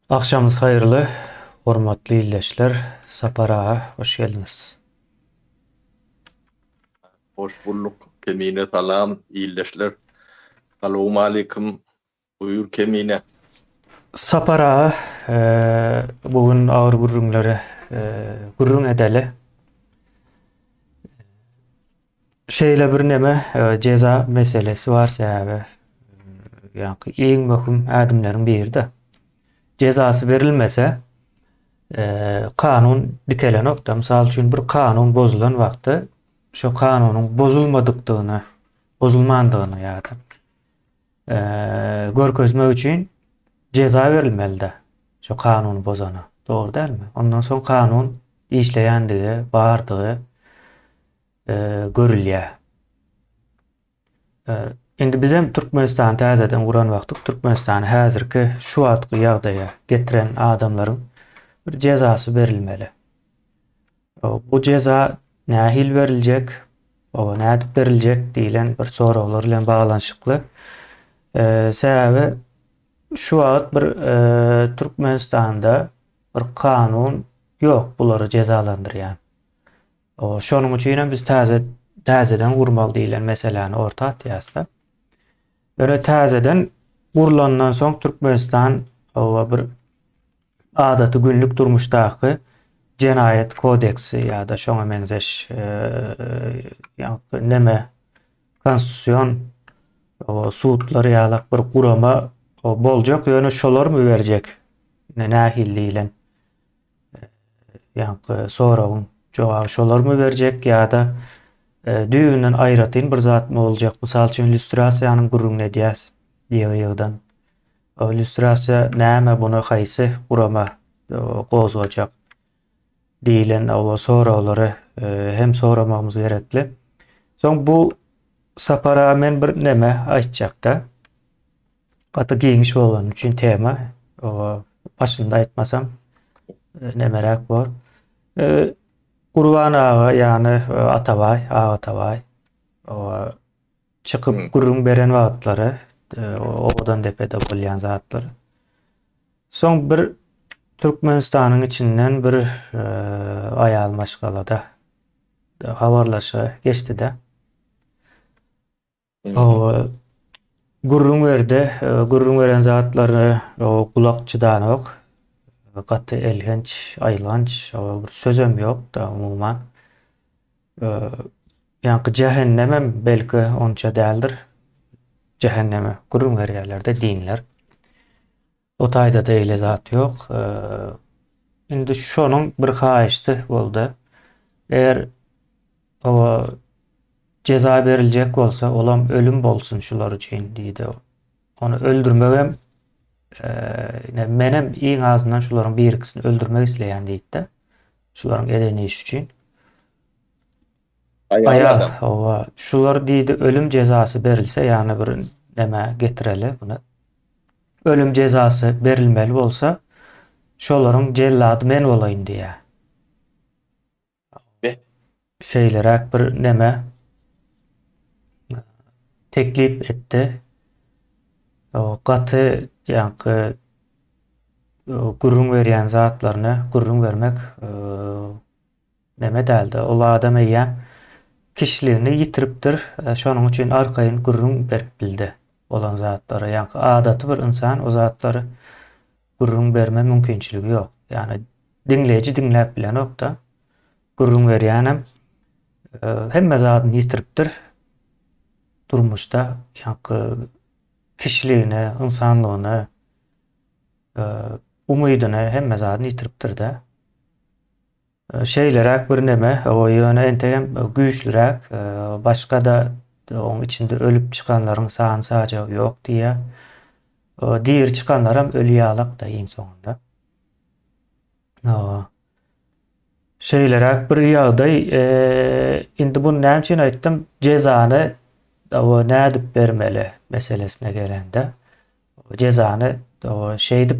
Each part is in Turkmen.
Akşamınız hayırlı, hormatly illeşler. Saparağa hoş geldiniz. Hoş bulduk. Kemine salam, iyileşler. Selamun aleyküm. Buyur Kemine. Saparağa bugün ağır gurrunları gurrun edeli. Şeyle bir neme ceza meselesi var sebebi. Yani en mühim adımların biri de cezası verilmese kanun dikele nokta. Misal için bir kanun bozulan vakti şu kanunun bozulmandığını ya da görkezmek için ceza verilmeli şu kanunu bozana. Doğru değil mi? Ondan sonra kanun işleyendiği, bağırdığı görülüyor. Şimdi bizim Türkmenistan täzeden guran vaktık Türkmenistan häzirki şu atqı ýagdaýa getiren adamların bir cezası verilmeli. Bu ceza nähil veriljek, o nädip veriljek diýilen bir sorawlar bilen baglanyşykly. Sebäbi şu wagt bir Türkmenistanda bir kanun yok bulary cezalandyrýan. Şonuň üçin biz täzeden gurmaly diýilen meseleni orta atýasda. Böyle täzeden gurulandan soň Türkmenistan bir adaty günlük durmuşdaky Jenayet kodeksi ýa-da şoňa meňzeş neme konstitusiýon suwtlary ýa-da bir gurama boljak ýöne şolar mı berjek? Nähilli bilen soragyň jogaby şolar mı berjek ýa-da düýünden aýratyn bir zat mı boljak? Mysal üçin illüstrasiýanyň gurrun edýäs diýýärden. O illüstrasiýa näme buna haýsy gurama gozajak diýilen o sorawlary hem soramamyz gerekli. Soň bu sapara men bir neme aýtjak-da. Gaty giňiş bolan üçin tema başynda aýtmasam nemerek bor. Gurban ağa ýani Atabay, Ağa Atabay çykyp gurrun beren wagtlary odan depede bolýan zatlary. Soň bir Türkmenistanyň içinden bir aýal maşgalada habarlaşa geçdi-de. Gurrun berde, gurrun beren zatlary kulak çydanok, gaty elgenç, aýlanç, bir sözüm ýok da umumyň. Ýa-ni cehennemem belki onça däldir. Cehenneme gurrun berýärlerde dinler. O taýda da eýle zat ýok. Indi şonuň bir haýyşdy boldy. Eger o ceza beriljek bolsa, olam ölüm bolsun şular üçin diýdi. Onu öldürmegem menem iň azyndan şularyň bir ikisini öldürmek isleýän diýdi. Şularyň edeni iş üçin. Aýal, şular diýdi ölüm cezasy berilse, ýani bir neme getireli bunu. Ölüm cezası berilmeli bolsa, şolaryň jellady men bolaýyn diýä. Şeylerek bir neme teklip etdi. O gaty ýa-ni gurrun berýän zatlaryna gurrun bermek neme däldi. Ol adam eýýär kişiligini ýitiripdir. Şonuň üçin arkaýyn gurrun berip bildi olan zatlara. Ýa-ni adaty bir insan o zatlary gurrun berme mümkinçiligi ýok. Ýani dinleýiji dinläp bilenok da gurrun berýänem hemme zatyny ýitiripdir. Durmuşda ýa-ni kişiligini, insanlygyny, umydyny hemme zatyny ýitiripdir-de. Şeylerek bir neme, o ýöne entegem güýçlürek, başga da oň içinde ölüp çykanlaryň sany saja ýok diýe. Diýer çykanlar hem ölýärlik da iň soňunda. Şeylerek bir ýagdaý, indi bunu näme üçin aýtdym? Cezany nädip bermeli meselesine gelende. Cezany şeydip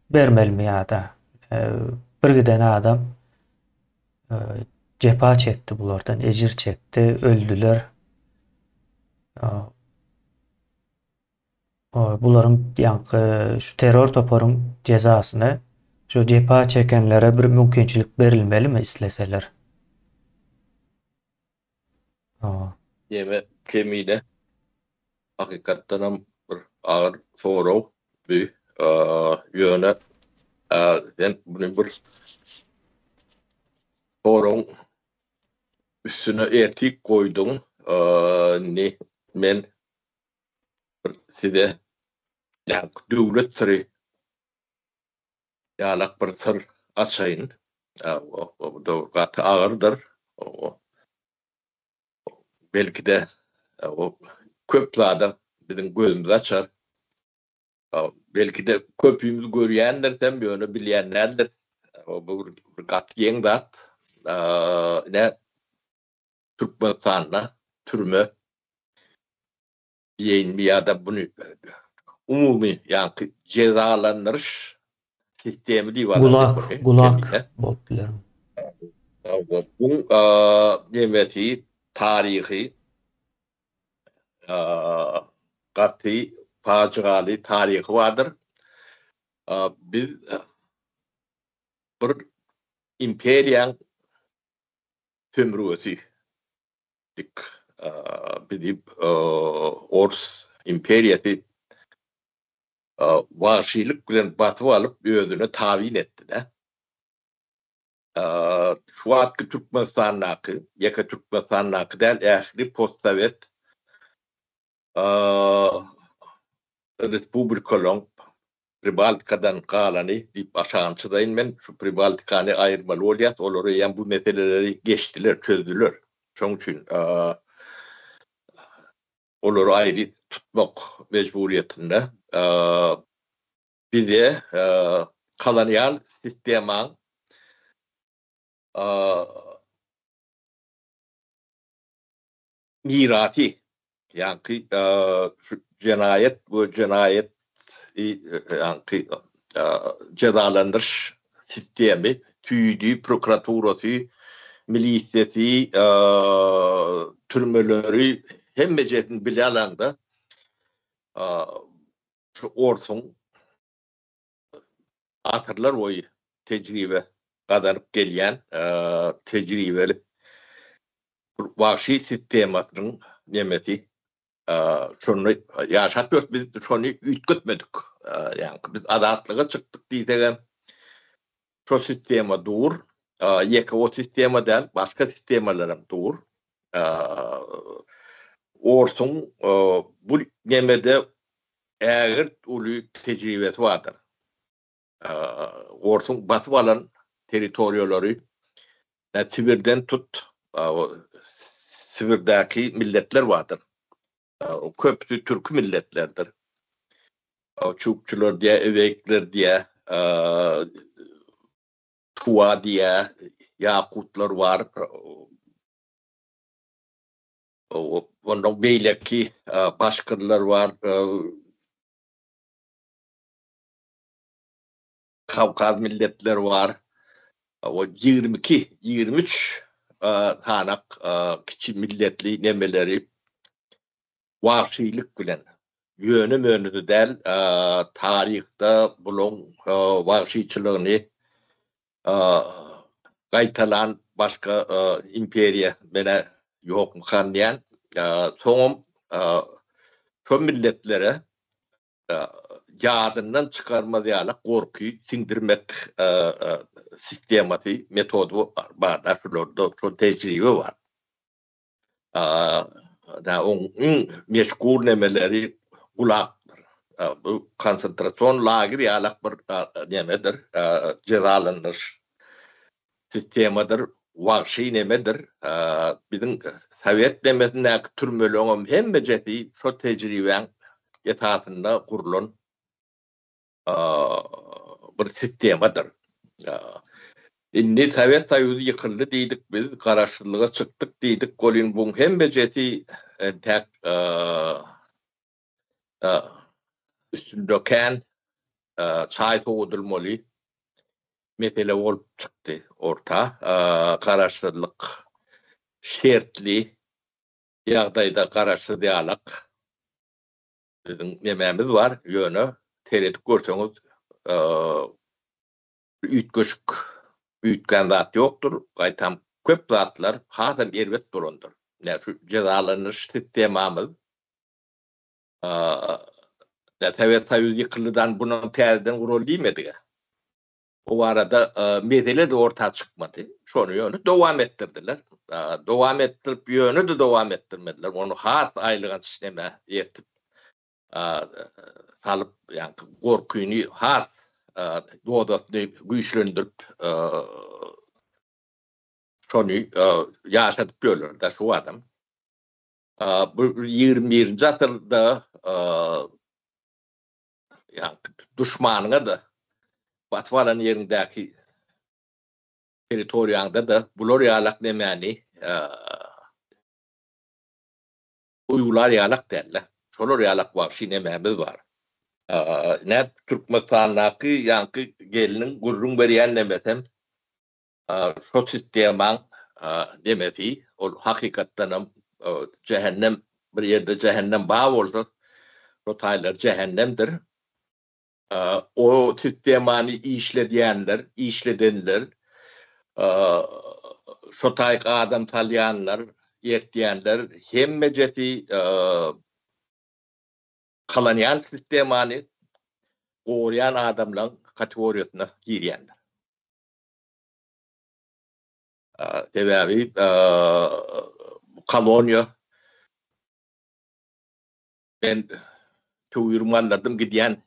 bermelimi ýa-da bir giden adam cepa çekti bulardan, ejir çekti, öldüler. Buların yankı şu terör toporun cezasını şu cepa çekenlere bir mümkünçilik verilmeli mi isteseler? O, Yeme kemine hakikatten hem bir ağır sorov bir yöne sen bunu bir sorov üstüne ertik koydun ne men size yani devlet sırrı yalak bir sır açayın o da katı ağırdır o belki de o köplerde bizim gözümüz açar. Belki de köpüğümüz görüyenlerden bir onu bilenlerdir. O bu bir kat yendat. Ne Türkmenistan'la türme yeğen bir ya da bunu umumi yani cezalandırış sistemi diye varlar bunu Gulak kemine. bolup bilerim. Bu nemeti tarihi katı facialı tarihi vardır. Biz bir imperiyan sömürgesi dik bizim Ors imperiyeti vahşilik bilen batıp alıp özüne tayin etti de. Şu atkı Türkmenistan'nakı, yaka Türkmenistan'nakı del ahli post-sovet Respublikalon Pribaltika'dan kalanı deyip aşağınçıdayım ben. Şu Pribaltika'nı ayırmalı oluyor. Olur yani bu meseleleri geçtiler, çözdüler. Çünkü için olur ayrı tutmak mecburiyetinde. Bize kolonyal sistemin mirati yani şu cinayet bu cinayet yani cezalandırış sistemi tüydü prokuraturası milisiyeti türmeleri hem mecetin bile alanda şu orsun atırlar oyu tecrübe kadarıp gelen tecrübeli vahşi sistematının nemeti şunu yaşatıyoruz biz şunu ütgütmedik. Yani biz adatlığa çıktık diyeceğim. Şu sistema dur. Yeka o sistema değil başka sistemalarım dur. Orsun bu nemede eğer ulu tecrübesi vardır. Orsun basıp alan teritoriyoları Sibir'den tut Sibir'deki milletler vardır. O köprü Türk milletlerdir. O Çukçular diye, Övekler diye, Tuva diye, Yakutlar var. Ondan Beyleki Başkırlar var. Kavkaz milletler var. O 22, 23 tanak küçük milletli nemeleri vahşilik bilen yönü mönüdü del tarihte bulun vahşiçiliğini gaytalan başka imperiya bana yok mu kan diyen son milletlere yadından çıkarma diyala korkuyu sindirmek sistemati metodu var. Da şu tecrübe var. Da onun meşgul nemeleri kulaktır. Bu konsantrasyon lagri alak bir nemedir, cezalanır sistemadır, vahşi nemedir. Bizim Sovet nemesine türmölüğüm hem beceti şu tecrüben etatında kurulan bir sistemadır. Inni Sovet Soyuzu yıkıldı deydik biz, karşılığa çıktık deydik. Golün bun hem beceti tek üstündöken çay soğudulmalı mesele olup çıktı orta. Karşılık şertli yağdayda karşı diyalog Bizim nememiz var, yönü teredik görseniz ütköşük, ütken zat yoktur. Gaytam köp zatlar hatam ervet durundur. Ne şu cezalanış sistemamız Tevet tayyüz yıkılıdan bunun terden rol değmedi. O arada mesele de ortaya çıkmadı. Şonu yönü devam ettirdiler. Devam ettirip yönü de devam ettirmediler. Onu has aylığın sisteme yertip salıp yani korkuyunu has doğdatını güçlendirip şonu yaşatıp görürler şu adam. Bu 21. asırda yani düşmanına da Batvalan yerindeki teritoriyanda da bulor yalak nemeni uygular yalak derler. Şolor yalak vahşi nememiz var. Ne Türkmenistan'daki yankı gelinin gurrun veriyen nemesem şu sisteman demesi o hakikaten cehennem bir yerde cehennem bağ olsa rotaylar cehennemdir. O sistemani işledenler şotayk adam talyanlar, yertdiyenler hemmeceti kolonyal sistemani koruyan adamların kategoriyasına giryenler. Sebebi kolonya ben tüyürmanlardım gidiyen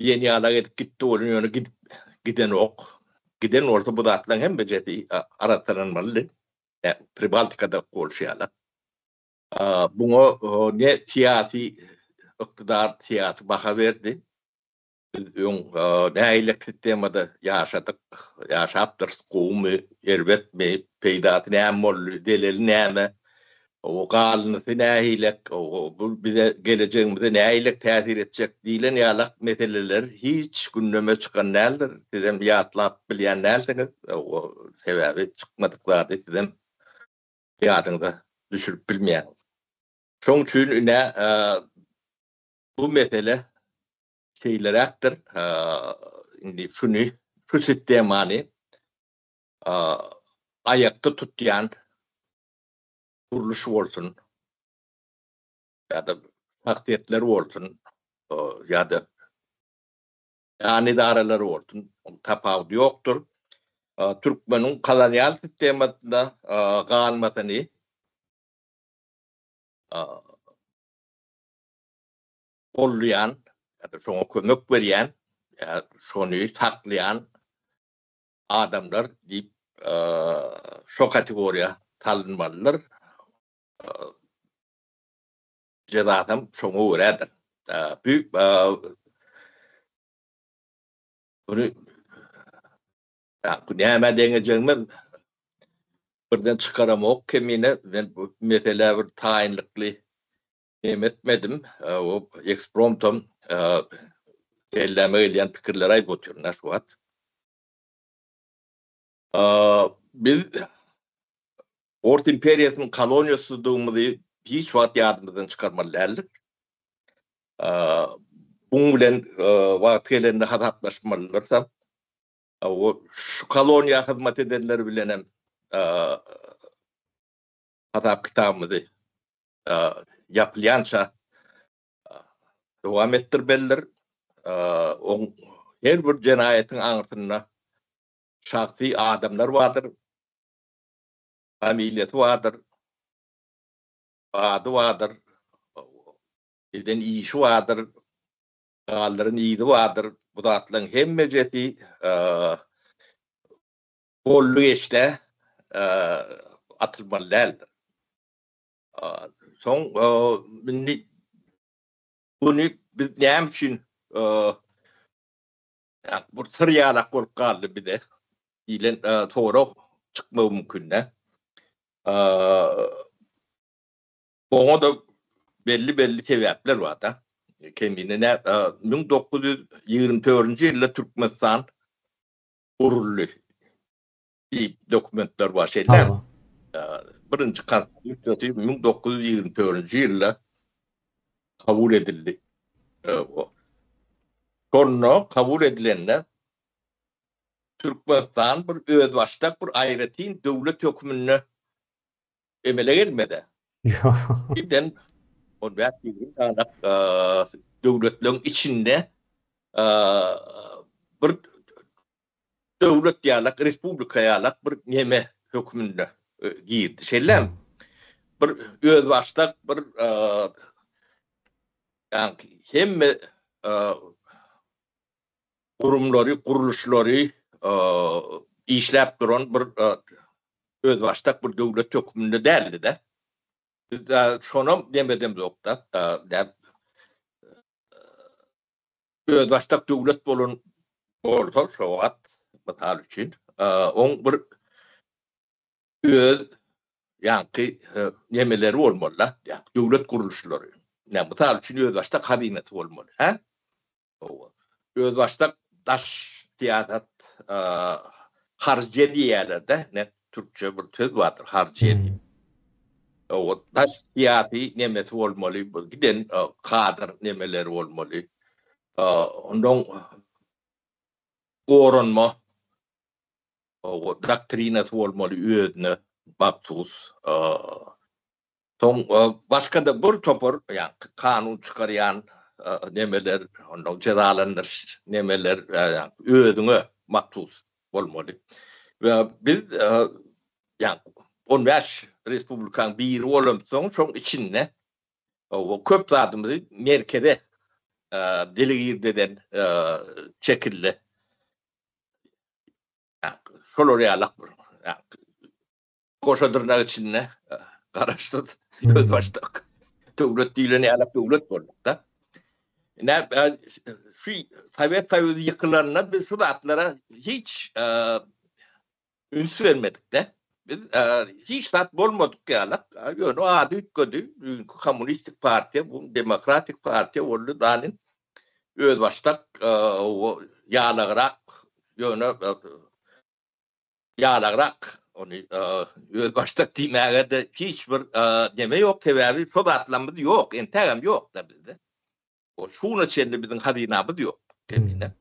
yeni ala gitti onun yönü giden ok. Giden olsa bu da atlan hem beceti aratanılmalı. Pribaltika'da konuşuyorlar. Bunu ne siyasi iktidar siyasi baka verdi. Ne eylek sistemada yaşadık. Yaşaptır. Kuğumu, ervet mi, peydatı ne mollu, delili ne mi, o kalınısı ne eylek, bu bize geleceğimizde ne eylek tesir edecek diyen yalak meseleler hiç gündeme çıkan neldir? Sizem yatlap bilen neldiniz? O sebebi çıkmadıklardı sizem yadınıza düşürüp bilmeyen. Şoň üçin bu mesele şeyleraktır. Indi şu sistemani ayakta tutyan kuruluş olsun ya da faktiyetler olsun ya da yani idareleri olsun tapavut yoktur. Türkmen'in kolonyal sisteminde kalmasını kollayan ya da şoňa kömek berýän şonu saklayan adamlar deyip şu kategoriya tanınmalılar. Cezatam şoňa öredir. Büyük bunu näme deňejeğimi birden çıkaramok kemine ben bu mesele bir taýinlikli etmedim. O ekspromptum elleme gelen pikirler aýp oturýar şu wagt. Biz Orta İmperiýasynyň koloniýasydygymy hiç wagt ýadymyzdan çykarmalydyk. Bunun bilen wagt gelende hataplaşmalylar. O şu koloniýa hyzmat edenler bilen hem hatap kitabymyzy yapılýança dowam etdirmeliler. Her bir jenaýetin aňyrtyna şahsy adamlar vardır. Familiýasy vardır. Ady vardır. Eden işi vardır. Galdyryň ýygy vardır. Bu zatlaryň hemmejeti gollu geçte atılmalıdır. Son bunu biz näme üçin bu sırýalak bolup galdy bir de ilen toğra çıkmagy mümkin de. Oňa da belli sebäpler bar da. Kendine 1924-nji ýylda Türkmenistan guruldy. Bir dokumentler var şeyler. Birinci Konstitusiýa 1924-nji ýylda kabul edildi. Sonra kabul edilenler Türkmenistan bir özbaşdak bir ayrıtin devlet hükümünü emele gelmedi. Birden o devletlerin içinde bir devlet yalak, respublika yalak bir yeme hükümünü girdi. Şeyler bir özbaşdak bir yani hem kurumları, kuruluşları işlep duran bir özbaşdak bir devlet hükümünde değildi de. Şonu demedim yokta. Özbaşdak devlet bolun olsa şoat batal için. On bir öz yankı yemeleri olmalı. Yani devlet kuruluşları. Yani batal için özbaşdak kabineti olmalı. Özbaşdak daş tiyadat harciye yerlerde ne Türkçe bir söz vardır harciye. O daş tiyati nemesi olmalı. Giden kader nemeleri olmalı. Ondan öğrenme o doktrinası olmalı öğüdünü baktus. Son başka da bir topor yani kanun çıkarayan nemeler, ondan cezalandır nemeler öğüdünü baktus olmalı. Ve biz yani 15 Respublikan bir olumsuz son içinde o köp zadımızı merkeze delegirden çekildi. Şol realak bir. Koşadırlar içinde karıştırdı. Özbaşdak. Devlet dilini alak devlet olduk da. Şu Sovyet Sovyeti yıkılarına biz şu atlara hiç üns vermedik de. Biz hiç tat bolmadık yalak. Yani o adı ütködü. Komünistik Parti, Demokratik Parti oldu danin. Özbaşdak yağlagırak yönü yağlagırak onu özbaşdak diýmäge de hiçbir neme yok tebebi sodatlanmady yok entegam yok da bizde. O şuna çende bizim hadinabı yok temine.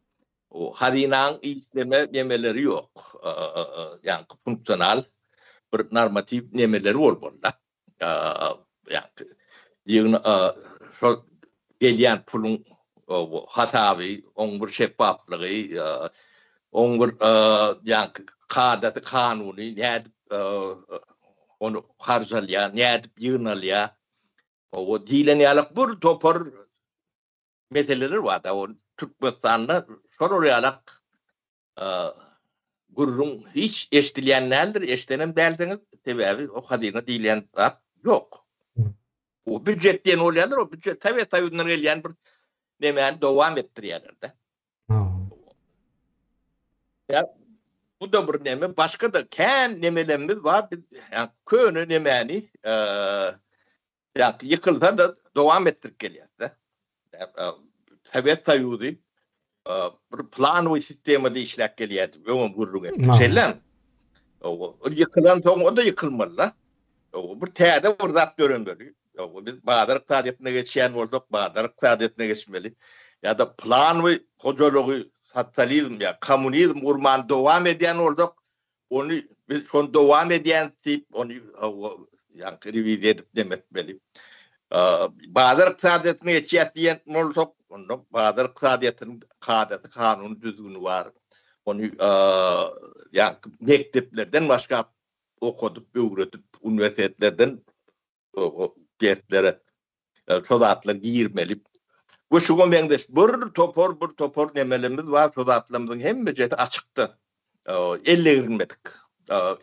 O hadinaň işleme nemeleri yok. Yani funksional bir normatif nemeleri bolmaly. Yani ýygyny şo gelýän pulun hatawy, oň bir şeffaflygy, oň bir yani kadaty kanuny nädip onu harjalýar, nädip ýygnalýar. O diýlen ýalyk bir topar meseleler var da o Türkmenistan'da şol ýalyk gurrun hiç eşdilýän nädir, eşdenem däldiňiz tebebi o hadyna diýlen zat yok. O büdjetden olýarlar, o büdjet tabii taýyundan gelýän bir nemäni dowam etdirýärler de. Ya bu da bir neme, başka da kän nemelerimiz var. Yani köni nemeni yani yıkılsa da devam ettirip geliyor da. Sovyet Soýuzy bir plan ve sistemde işlek geliyor. Öňe gurrun etdi. Şeýle. O yıkılan soň o da yıkılmaly. O bir täze bir zat görünmeli. O biz Bahadır Iqtisadiyetine geçýän bolsak, Bahadır Iqtisadiyetine geçmeli. Ya da plan ve hocalygy sosyalizm ya komünizm urman devam edýän bolsak, onu biz şonu devam edýän tip onu yani revize edip demetmeli. Bahadır Iqtisadiyetine geçýär diýen bolsak, onu Bahadır Iqtisadiyetiniň kadaty kanuny düzgünü var. Onu yani mekteplerden başka okudup, öwretip, üniversitelerden o derslere sodatlar girmeli. Bu şugun meňdeş bir topor nemelerimiz var, sodatlarymyzyň hemmejeti açykdy. Elle girilmedik.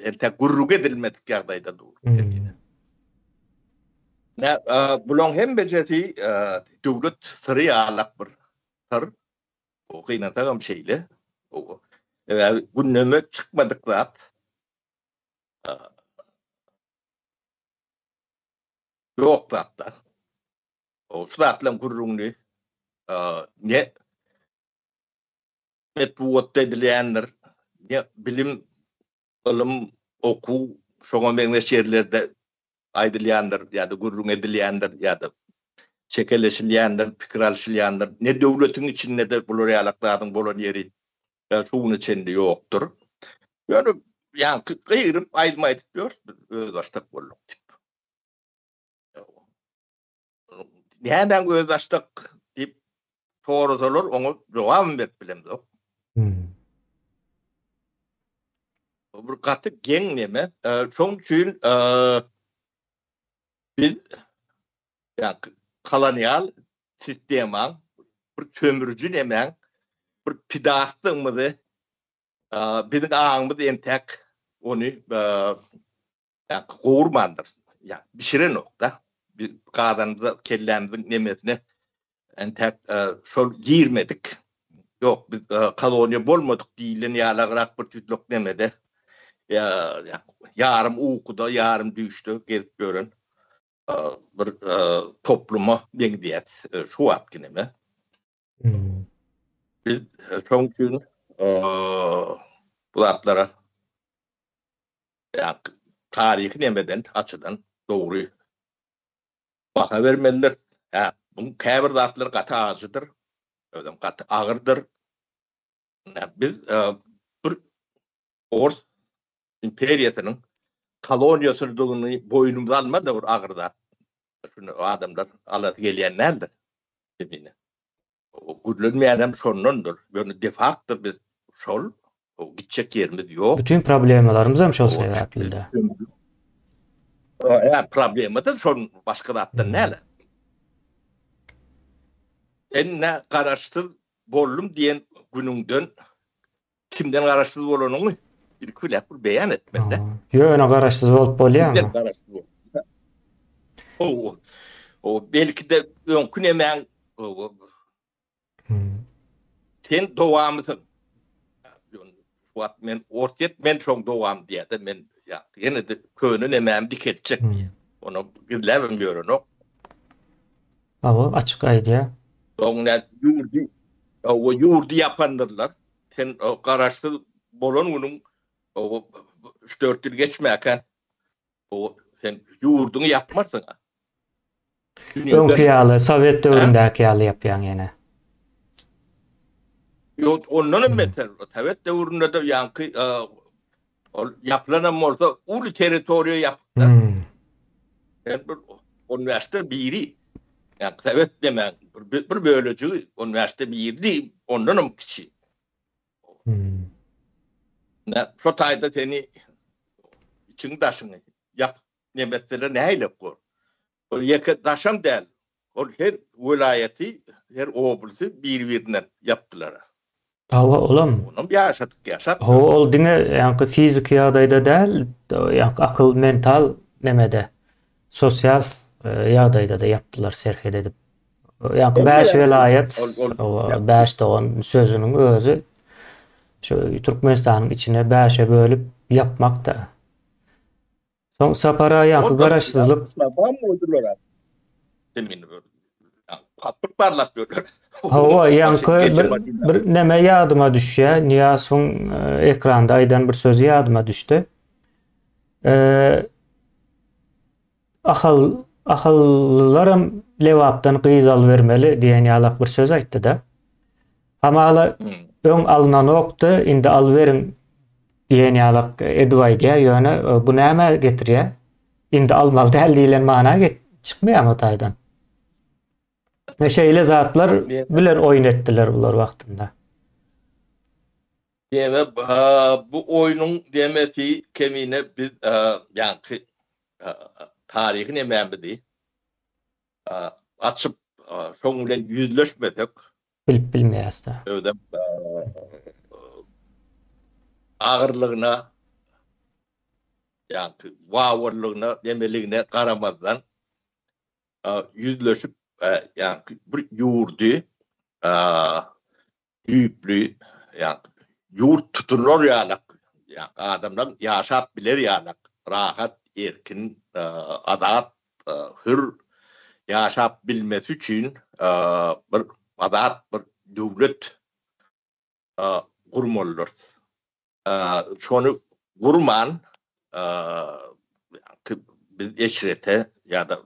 Ente gurruk edilmedik ýagdaýda dur. Bulan hemmejeti döwlet syry ýalak bir syr. O gynatagam şeýle. O günneme çykmadyk zat. Yok zatlar. O zatlan gurrunly ne metbuatda edilýändir, ne bilim, ilim, oku, şoňa meňze şeýerlerde aýdylýandyr, ýa-da gurrun edilýändir, ýa-da çekeleşilýändir, pikir alşylýandyr. Ne döwletiň içinde de bular ýalaklardyň bolan ýeri şuň içinde ýokdur. Yani yani gıyırıp aydmaydık diyor. Özdaşlık bolluk dip. Nereden özdaşlık dip sorusalar onu cevap verip bilemdi. Bu katı gen neme? Çoğun için biz yani kolonyal sisteman bir kömürcü nemen bir pidastığımızı bizim ağımız entek onu yani kovurmandır. Yani pişiren nokta. Bir kadınımıza kellemizin nemesine entek şol girmedik. Yok biz kolonya bolmadık değilen yalagırak bir tütlük nemede. Yarım ukuda, yarım düştü gezip görün. Bir topluma bengdiyet şu vakti neme. Biz çok gün bu atlara tarihi nemeden açıdan doğru baka vermeliler. Bunun käbir zatlar katı ağzıdır. Ödem katı ağırdır. Biz bir Ors imperiyasının kolonyasını boynumuza almadı bir ağırda. Şunu adamlar alıp gelyenlerdir. Demine. O gudlanmayan şonundur. Böyle de facto biz şol o gidecek yerimiz yok. Bütün problemlerimiz hem şol sebeple. Ya problemi de şon başka dattan näle? Enne garaştır bollum diyen gününden kimden garaştır bolanyny bir külep bir beyan etmeli. Ýöne garaşsız bolup bolýarmy? O belki de öňkün emen sen dowamysın. Wat men ortet men şoň dowam diýdi men ýene de könün emem diketjek. Onu bilmem ýörün. Awa açyk aýdýa. Soňra ýurdy ýapandyrlar. Sen o garaşsız bolan günüň o 3-4 ýyl geçmäken o sen ýurduňy ýapmarsın. Öňkü ýaly Sowet döwründäki ýaly ýapýan ýene. Yok ondan beter. Sowet döwründe de ýanky yapılanan bolsa ulu territoriýa ýapdy. Bir üniversite biri. Yani Sowet demen bir bölücü üniversite biri ondan kiçi. Şu taýda seni içiň daşyny yap ne mesele näyle gör. O ýeke daşam däl. O her vilayeti, her oblysy bir-birinden yapdylar. Awa olam. Onu ýaşatyk. Ol diňe ýanky fizik ýagdaýda däl, ýanky akyl mental nemede. Sosial ýagdaýda da yapdylar serhed edip. Ýanky 5 vilayet, 5 dogan sözüniň özü şu Türkmenistanyň içine 5'e bölüp yapmak da. Soň sapara ýanky garaşsyzlyk. Sabam öldürler. Demin katlyk barlap görür. Hawa ýanky bir neme ýadyma düşýär. Niýasyň ekranda aýdan bir söz ýadyma düşdi. Ahyllylarym lewapdan gyzal vermeli diýen ýalak bir söz aýtdy da. Hamala öň alynan okdy, indi al berin diýen ýalak edway diýär. Ýöne bu näme getirýär? Indi almaly däl diýilen mana çykmaýar o taýdan. Meşeyle zatlar bilen oýun etdiler bular wagtynda. Deme bu oyunun demeti kemine biz ýanky tarihi nememdi. Açıp şoň bilen ýüzleşmesek Bilip bilmeýäsdi. Ödem ağırlygyna ýanky wawurlygyna demeligine garamazdan ýüzleşip ýanky bir ýurdy ýüplü ýanky yurt tutunlar ýalak adamlar ýaşap biler ýalak rahat erkin adat hür ýaşap bilmesi üçin bir adat bir döwlet gurmalylar. Şonu gurman biz eşrete ýa-da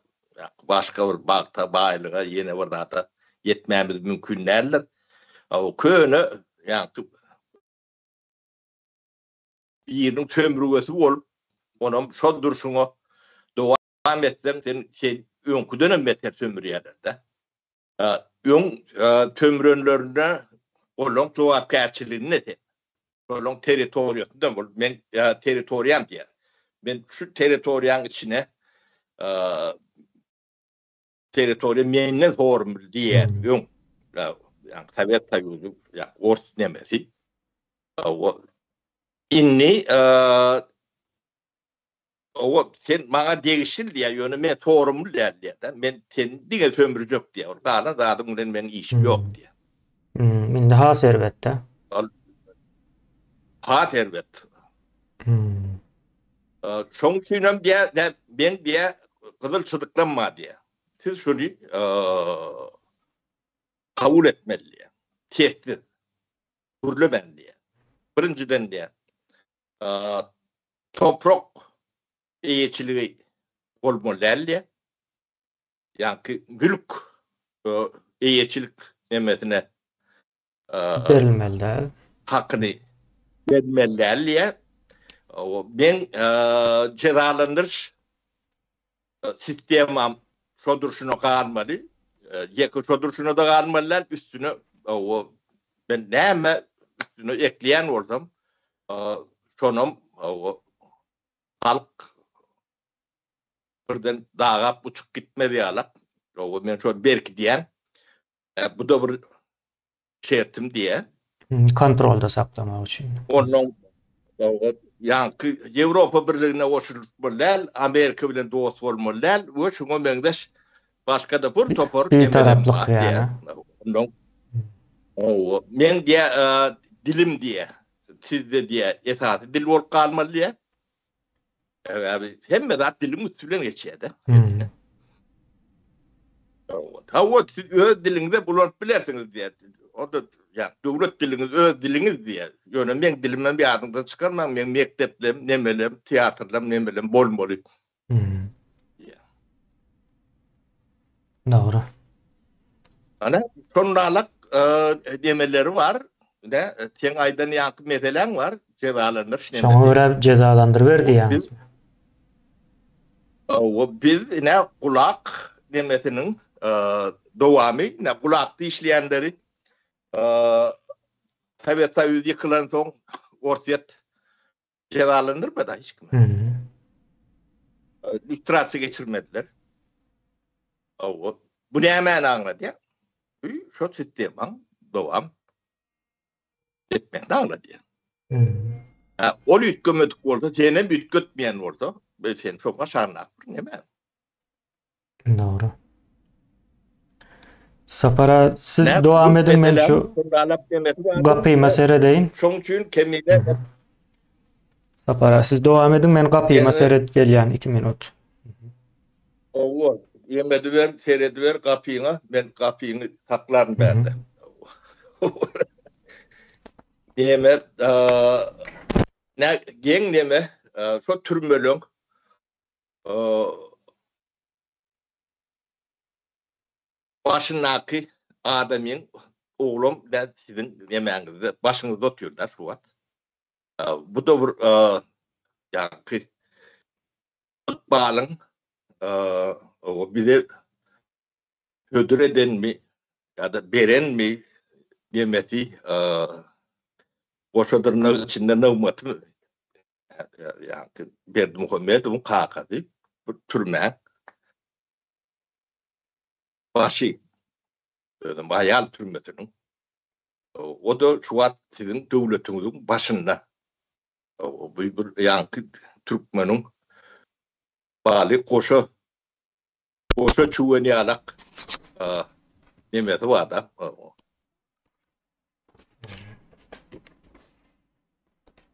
başka bir bakta baylığa yine burada yetmemiz mümkün değiller. O köyüne yani birinin tömrügesi olup onun şol durşunu devam etsen sen önküden beter tömürüyerlerde. Ön tömürönlerine olun cevapkärçiliğini ne de? Olun teritoriyasında men teritoriyam diye. Ben şu teritoriyanın içine teritoriya menden hormul diye ön yani tabii yani ors nemesi. O inni o sen bana değişir diye yönü men hormul diye. Men kendine tömürcük diye. Orada da adamın benim işim yok diye. Indi ha serwetde. Ha servet. Çoğun suyunum diye ben diye kızılçılıklanma diye. Siz şunu kabul etmeli. Tehdit. Hürlü ben diye. Birinciden diye. Toprak eğiçiliği olmalı diye. Yani mülk eğiçilik nimetine Berilmeli. hakkını vermeli diye. Ben cezalandırış sistemam şodurşunu kalmadı. Yeki şodurşunu da kalmalılar üstüne ben neyme üstüne ekleyen oldum. Sonum halk birden dağap uçuk gitmedi yalak. Ben şöyle belki diyen bu da bir şertim diye. Kontrolda saklamak için. Onun yani Avrupa Birliği'ne koşulmalılar, Amerika bilen dost olmalılar. O şuna mendeş başka da bir topor bir taraflık yani. Men diye dilim diye sizde diye esası dil olup kalmalı diye. Abi hem de dilim üstüne geçiyor da. O siz öz dilinize bulanıp bilersiniz diye. O da yani devlet diliniz öz diliniz diye. Yani ben dilimden bir adımda çıkarmam. Ben mekteplem, nemelem, tiyatrlam, nemelem, bol. Doğru. Ana sonralık demeleri var. De sen aydan yankı meselen var. Cezalanır. Şoňa görä cezalandyrberdi yani. Biz ne kulak demesinin dowamy ne kulakty işleýänleri tabii yıkılan son ortiyat cezalandırmadı hiç kim. Lüstrası geçirmediler. Bu ne hemen anladı ya? Şu sistemden devam etmekten anladı ya. O lütkömedik orada, senin lütkötmeyen orada. Ben seni çok aşağınak. Ne mi? Doğru. Sapara siz devam edin men şu gapy mesele deyin. Şoň üçin kemiyle Sapara siz devam edin men gapy mesele gelýän 2 minut. O yemediler, seyrediler gapyňa, ben gapyňy saklaryn berdi. Neme ne geň neme şu türmeliň başyndaky adamyň oğlum da sizin yemeğinizde başınızda oturuyorlar şu an. Bu da bir yani bağlın bir de ödül eden mi ya da beren mi demesi boşadırın içinde ne umatı yani Berdi Muhammed'in kakası bu türme başı bayal türmetinin o da şu an sizin devletinizin başında bu bir yani Türkmen'in bağlı koşu çuvanı alak nimeti var da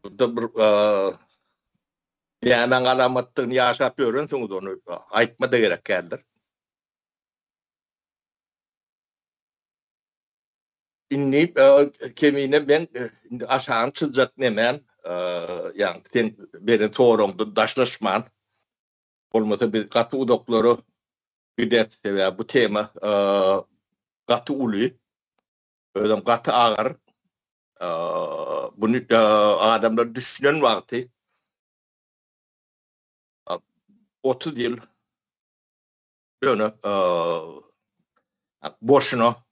bu da bir yani alamatını yaşap öğrensiniz onu aytma da gerek geldir. İnni kemiğine ben aşağı çizecek nemen yani sen benim sorumdu daşlaşman olmasa bir katı udokları bir dert veya bu tema katı ulu, öyle katı ağır. Bunu adamlar düşünen vakti 30 yıl böyle boşuna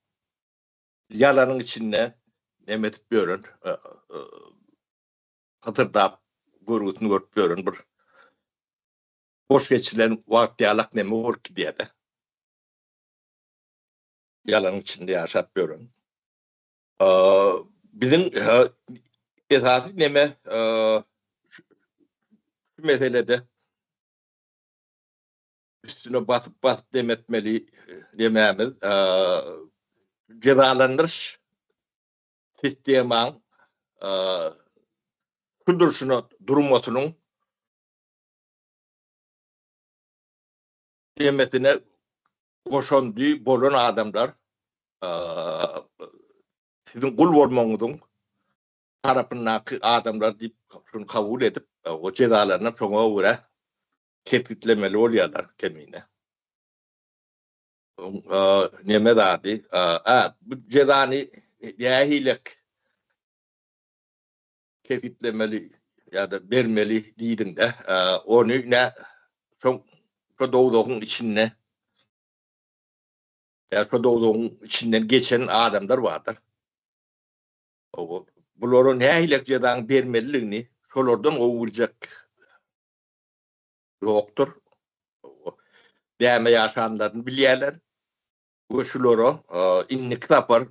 yalanın içinde Mehmet Börün hatırda gurgutunu görüp Börün bir boş geçilen vakti alak nemi olur ki diye de yalanın içinde yaşat Börün. Bizim esası neme şu meselede üstüne basıp demetmeli dememiz cezalandırış sistemin kuduruşunu durmatunun demetine koşandığı bolon adamlar sizin kul olmanızın tarafındaki adamlar deyip şunu kabul edip o cezalarına çoğuna göre tepkitlemeli oluyorlar kemiğine. Neme dağıdı? Bu cezanı yahilik tepkitlemeli ya da vermeli değildin de onu ne çok doğduğun içinde ya doğduğun içinden geçen adamlar vardır. Bunların yahilik cezanı vermeliliğini şolardan ovuracak yoktur. Değme yaşamlarını bilirler. Bu şuları inni kitaplar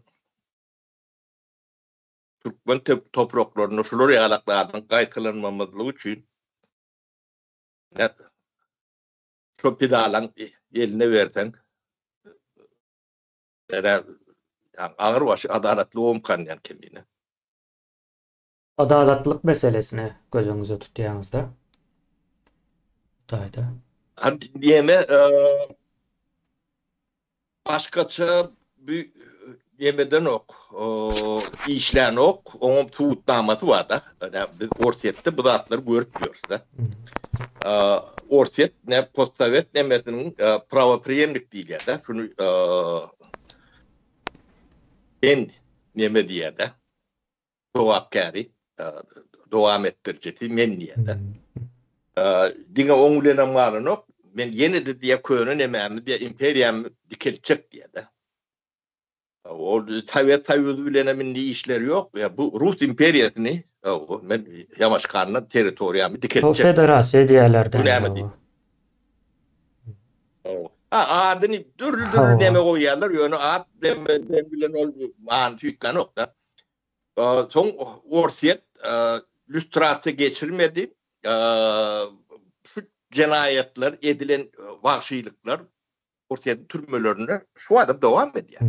Türkmen topraklarını şuları yalaklardan kaykılanmamızlığı için şu pidalan eline versen yani ağır başı adaletli olmayan yani kendine. Adaletlilik meselesini gözünüze tutuyanızda. Dayda. Hani diyeme başkaça bir yemeden ok, işleyen ok, onun tuğutlaması var da. Yani biz Orsiyet'te bu dağıtları görüyoruz da. Orsiyet ne postsovet ne medinin prava priyemlik değil ya da. Şunu en neme diye de. Doğakkari, devam ettirceti men diye de. Dine oğulenen varın ok. Ben yeni de diye köyünün emeğimi diye imperiyam dikelecek diye de. O tayyüzü bilenemin işleri yok. Ya bu Rus imperiyasını ben yamaç karnına teritoriyamı O dikelecek. federasya diyelerden Bu ne ya mi o. adını dürül deme koyarlar. Yani ad deme bilen ol mantıklı nokta. Son Orsiyet lüstrası geçirmedi. Şu cinayetler, edilen vahşilikler Orsiyet'in türmelerine şu adam devam ediyor.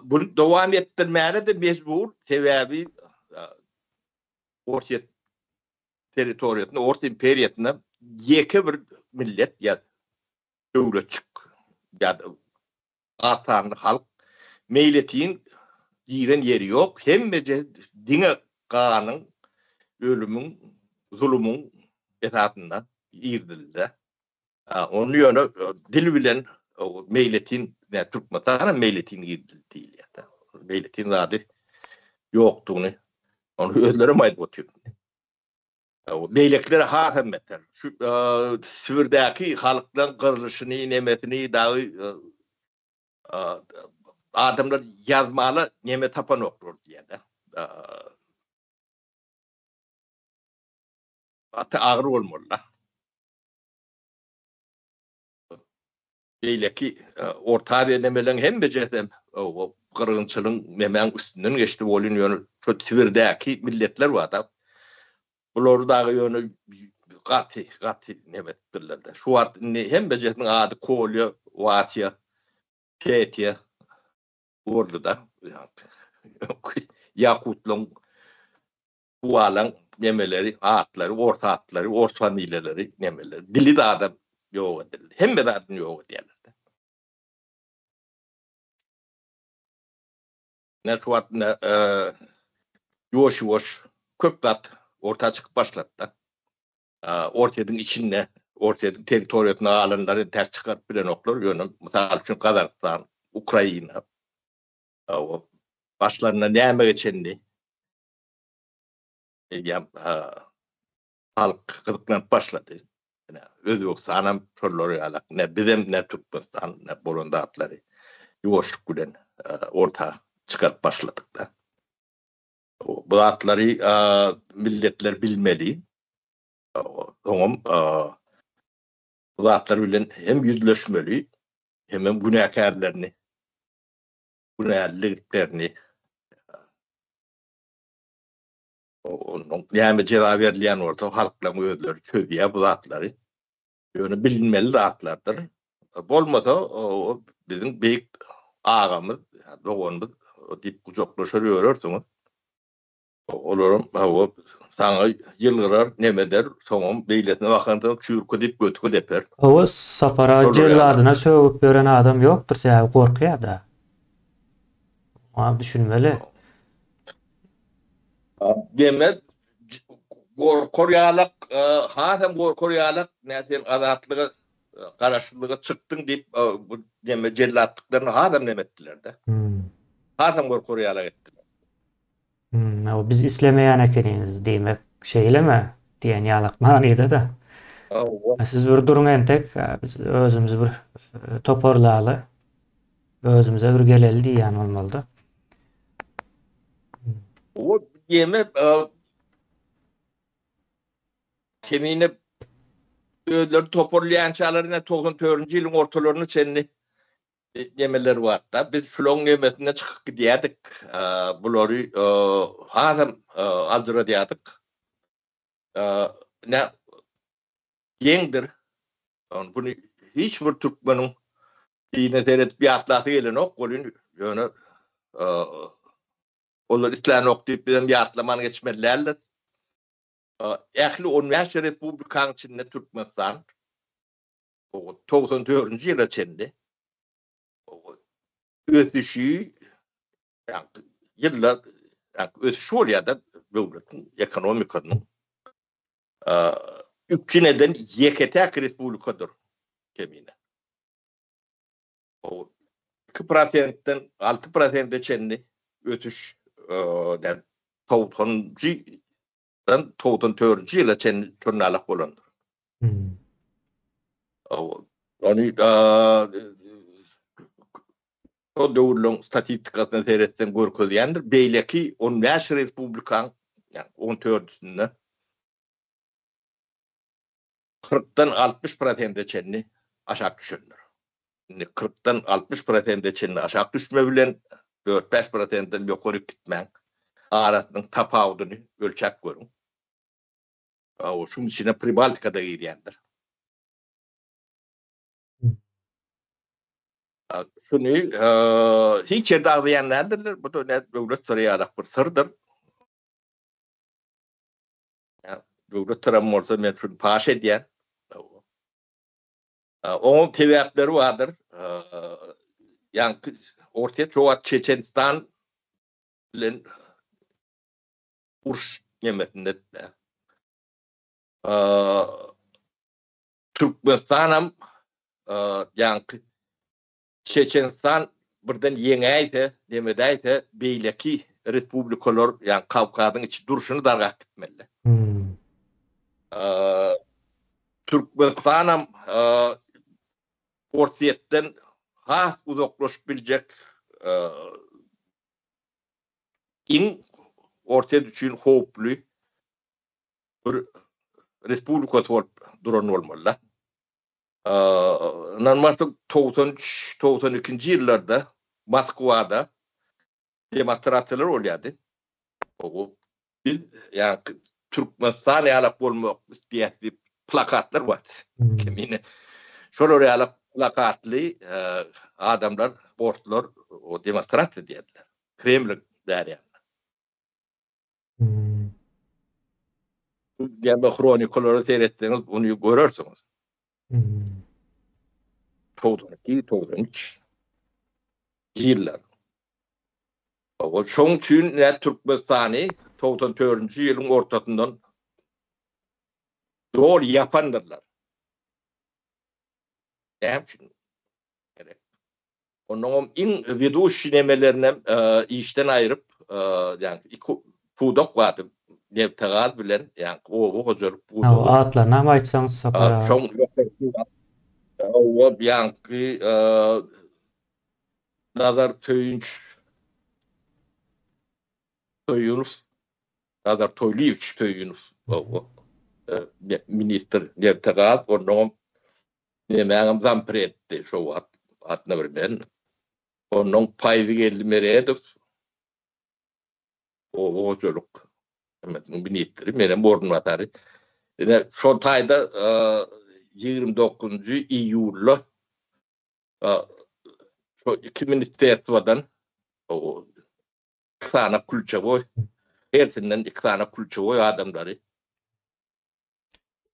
Bunu devam ettirmeye de mecbur sebebi Orta teritoriyatına, Orta imperiyatına yeke bir millet ya devletçik ya da atanlı halk meyletin giren yeri yok. Hem de dine kanın ölümün, zulümün etatından irdildi. Onun yönü dil bilen meyletin ne Türk matana meyletin irdildi değil ya da. Meyletin adı yoktuğunu onu özleri maydı batıyor. Beylekleri ha hemmeter. Şu Sivir'deki halkların kırılışını, nimetini dağı adamlar yazmalı nimet tapan okur diye de. Hatta ağır olmalı. Beyleki orta denemelerin hem becerdem o kırgınçılığın memen üstünden geçti olun yönü. Şu Sivir'deki milletler var da. Bunlar da yönü katı nimetlerden. Şu an hem becerdin adı Kolya, Vasya, Petiye orada da Yakutlu'nun bu alan nemeleri, atları, orta atları, orta nileleri nemeleri. Dili de adam yok edildi. Hem de adam yok edildi. Ne şu an yoş köp kat orta çıkıp başlattı. ortadan içinde, ortadan teritoriyatına alanları ters çıkarıp bilen oklar yönüm. Misal için Kazakistan, Ukrayna, o başlarına ne emeği geçenli, halk kılıklanıp başladı. Yani Özbekistan'ın soruları alak, ne bizim ne Türkmenistan, ne Bolonda atları yuvaşlık gülen orta çıkarıp başladık da. Bu atları milletler bilmeli. Tamam, bu atlar bilen hem yüzleşmeli, hem günahkarlarını, günahlıklarını, onun yani cevap verilen orta halkla müdürler çözüyor bu atları. Yani bilinmeli rahatlardır. Olmasa o bizim büyük ağamız, doğumuz, o dip kucaklaşıyorsunuz. Olurum, o sana yılgırar, nemeder, tamam, beyletine bakanda çürkü dip götükü deper. O sapara Şolur yani. celladına sövüp gören adam yoktur, sen korkuyor da. Ama düşünmeli. Demek, Koryalık, hatem Koryalık, netin azatlığı, karşılığı çıktın deyip, bu deme cellatlıklarını hatem demettiler de. Hmm. Hatem Koryalık ettiler. O biz islemeyen ekeniyiz demek şeyle mi? Diyen yalık maniydi da. Siz bir durun entek, biz özümüzü bir toparlayalı, özümüze bir geleli diyen olmalı. O deme, temine ödleri toparlayan çağlarına 94. yılın ortalarını çenli yemeler var da biz şulon yemetine çıkıp gidiyorduk. Bunları hatem aldıra diyorduk. Ne yengdir. Bunu hiç bir Türkmenin yine teret bir atlakı gelen ok golün yani onlar İslam ok deyip bir atlaman geçmelilerler. Ehli 15 Respublikan içinde Türkmenistan o 94. yıl içinde ötüşü yani yıllar yani ötüşü oluyor da devletin ekonomikanın üçü neden yeketek Respublikadır kemine. O 2%'den 6% içinde ötüş den 94. yıl içinde çornalık olandır. Yani o dövrün statistikasını seyretsen görkölyendir. Beyleki 15 Respublikan yani 14'sünde 40'tan 60% içinde aşağı düşürülür. 40'tan 60% içinde aşağı düşme bilen 4-5%'den yukarı gitmen arasının tapavudunu ölçek görün. O şunun içine Pribaltika'da girendir. Şunu hiç yerde ağlayanlardır. Bu da ne devlet sıraya bir sırdır. Yani devlet tarafı orta metron paş ediyen. Onun teviyatları vardır. Yani ortaya çoğu Çeçenistan ile Urş yemetinde de. Türkmenistan'ım yani Çeçenistan birden yeňäýse, demedäýse beýleki respublikalar yani Kavkaz'ın içi duruşunu dargak gitmeli. Türkmenistan'ım ortayetten has uzaklaşıp bilecek in ortaya düşün hoplu bir respublikası olup duran olmalı. Normalde 92. yıllarda Moskova'da demonstrasyonlar oluyordu. O biz yani Türkmenistan'a alıp olmak isteyen plakatlar var. Kemine şöyle alıp plakatlı adamlar, borçlar o demonstrasyon ediyorlar. Kremlin der yani. Yani kronikoları seyrettiğiniz bunu görürsünüz. 92-93 yıllar. O çoğun için Türkmenistan'ı 94. yılın ortasından doğru yapandırlar. Hem şimdi gerek. Onun in video sinemelerine işten ayırıp yani pudok vardı. Nevtegal bilen yani o hocalık O pudoğu. atlarına mı aytsaňyz Sapar ağa? Şoň o ýanky Nazar Toyunov, Nazar Toyliýewiç Toyunov, minister Nevtegal, onuň nemäňem zampir etdi şo wagt atna bilmen. Onuň Paýzy Geldimeredow o hojaluk ministri, menem ornwatary. Şo taýda 29 iyulda şo iki ministerstwadan o iki tane kulçaboy, hersinden iki tane kulçaboy adamlary.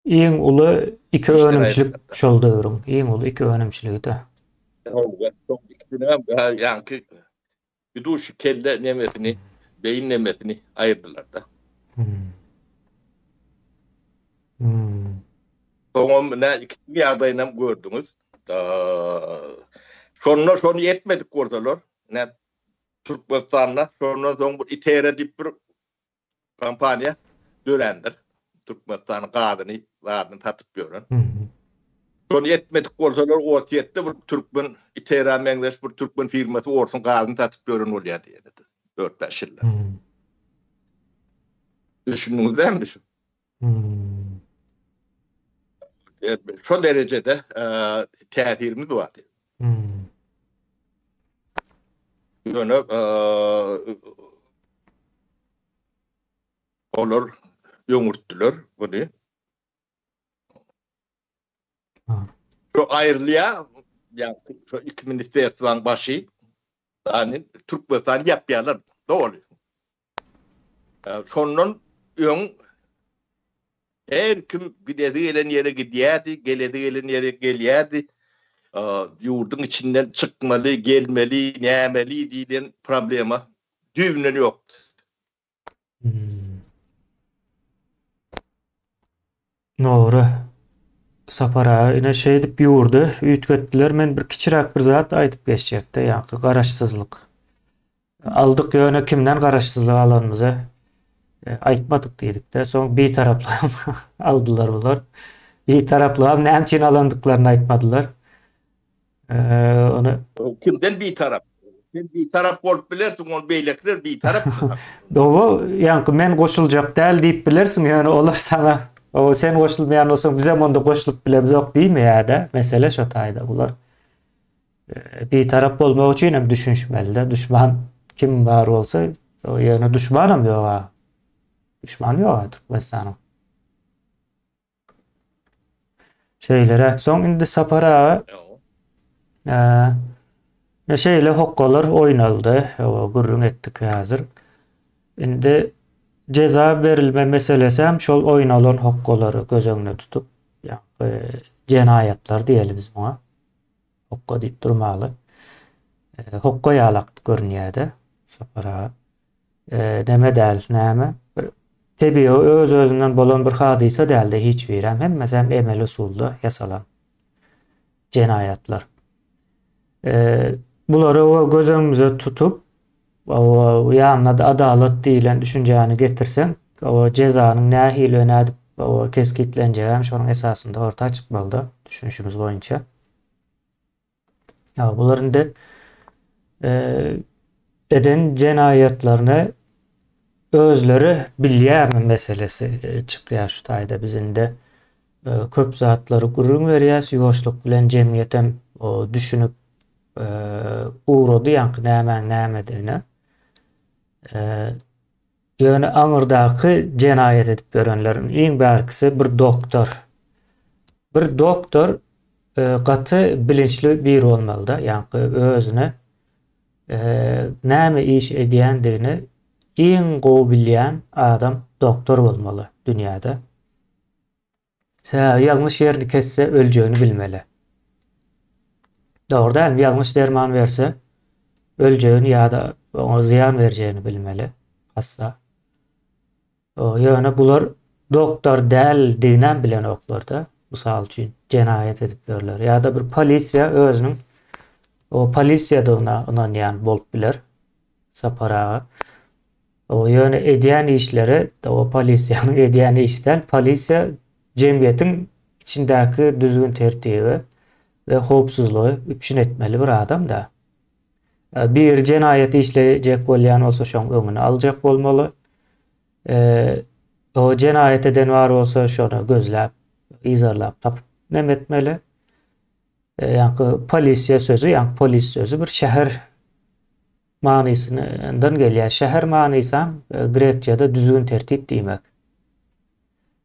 Iň uly iki İşte önümçilik şol döwrüň. Iň uly iki önümçiligi-de. Yani bir duş kelle nemesini, beyin nemesini ayırdılar da. Sonra ne iki adayla gördünüz. Şonu yetmedik oradalar. Ne Türkmenistan'la sonra bu itere dip bir kampanya dörendir. Türkmenistan'ın kadını tatıp görün. Şonu yetmedik oradalar ortayette bir Türkmen itere mengleş bir Türkmen firması orsun kadını tatıp görün oluyor diye. 4-5 yıllar. Düşündünüz değil mi? Şu derecede tehirimiz var. Yani onlar yumurttular bunu. Şu ayrılığa yani şu iki ministerstvanın başı yani Türkmenistan yapıyorlar. Doğru. Sonun her kim gidedi gelen yere gidiyordu, geledi gelen yere geliyordu. Yurdun içinden çıkmalı, gelmeli, nemeli diyen problema düğümleri yoktu. Doğru. Sapar ağa ine şey dip ýurdy, üýtgetdiler. Men bir kiçirak bir zat aýdyp geçjekde, ýa-ni garaşsyzlyk. Aldyk ýöne kimden garaşsyzlyk alanymyza aýtmadyk diýdik-de. Soň bir taraply aldylar bular. Bir taraply hem näçin alandyklaryny aýtmadylar. Onu Kimden bir taraf? Sen bir taraf bolup bilersiň, onu beýlekler bir taraf. Doğru, ýa-ni men goşuljak däl diýip bilersiň, ýöne olar sana o sen goşulmayan olsaň bize onda goşulup bilemizok diými ýa-da? Mesele şo taýda bular. Bir taraf bolmak üçin hem düşünşmeli-de. Düşman kim bar bolsa, o ýöne düşmanam ýok. Düşman ýok Türkmenistanyň. Şeýlere soň indi Sapar ağa şeýle hokkalar oýnaldy. O gurrun etdik häzir. Indi ceza berilme meselesi hem şol oýnalan hokkalary göz öňüne tutup, ýa-ni jenayatlar diýeli biz buna. Hokka diýip durmaly. Hokka ýalak görünýär-de Sapar ağa. Näme däl, näme? Bir tebii öz özünden bolan bir hadisa däl-de hiç birem. Hemmesi hem emel usulda yasalan jenayatlar. Bulary o göz öňümüze tutup o ýanyna da adalet diýilen düşünjäni getirsen, o jezanyň nähili önädip o keskitlenjegi hem şonuň esasynda ortağa çykmaly düşünüşimiz boýunça. Ya bular indi eden jenayatlaryny özleri bilýärmi meselesi çykýar şu taýda bizinde köp zatlary gurrun berýär, ýoşluk bilen jemgyýet hem o düşünüp uğradı ýa-ni näme diýene. Ýöne aňyrdaky jenayet edip görenlerin iň bärkisi bir doktor. Bir doktor gaty bilinçli bir bolmaly-da, ýa-ni özüne näme iş edýändigini iň gowy bilýän adam doktor bolmaly dünýäde. Ýalňyş ýerini kesse öljegini bilmeli. Doğru hem yanlış derman verse öleceğini ya da ona ziyan vereceğini bilmeli hasta. O yani bular doktor däl diýen bilen oklarda mysal üçin jenayet edip berler. Ya da bir polisiýa özüniň o polisiýadygyna ynanýan bolup biler. Saparaga. O ýöne edýän işleri o polisiýanyň edýän işler polisiýa jemgyýetiň içindäki düzgün tertibi ve howpsuzlygy üçün etmeli bir adam da. Bir jenayet işlejek bolýan bolsa şoň öňüni aljak bolmaly. O jenayet eden bar bolsa şonu gözläp, izarlap tapyp nemetmeli. Ýa-ni polisiýa sözü, ýa-ni polis sözü bir şäher manysynydan gelýär. Şäher manysy grekçede düzgün tertip diýmek.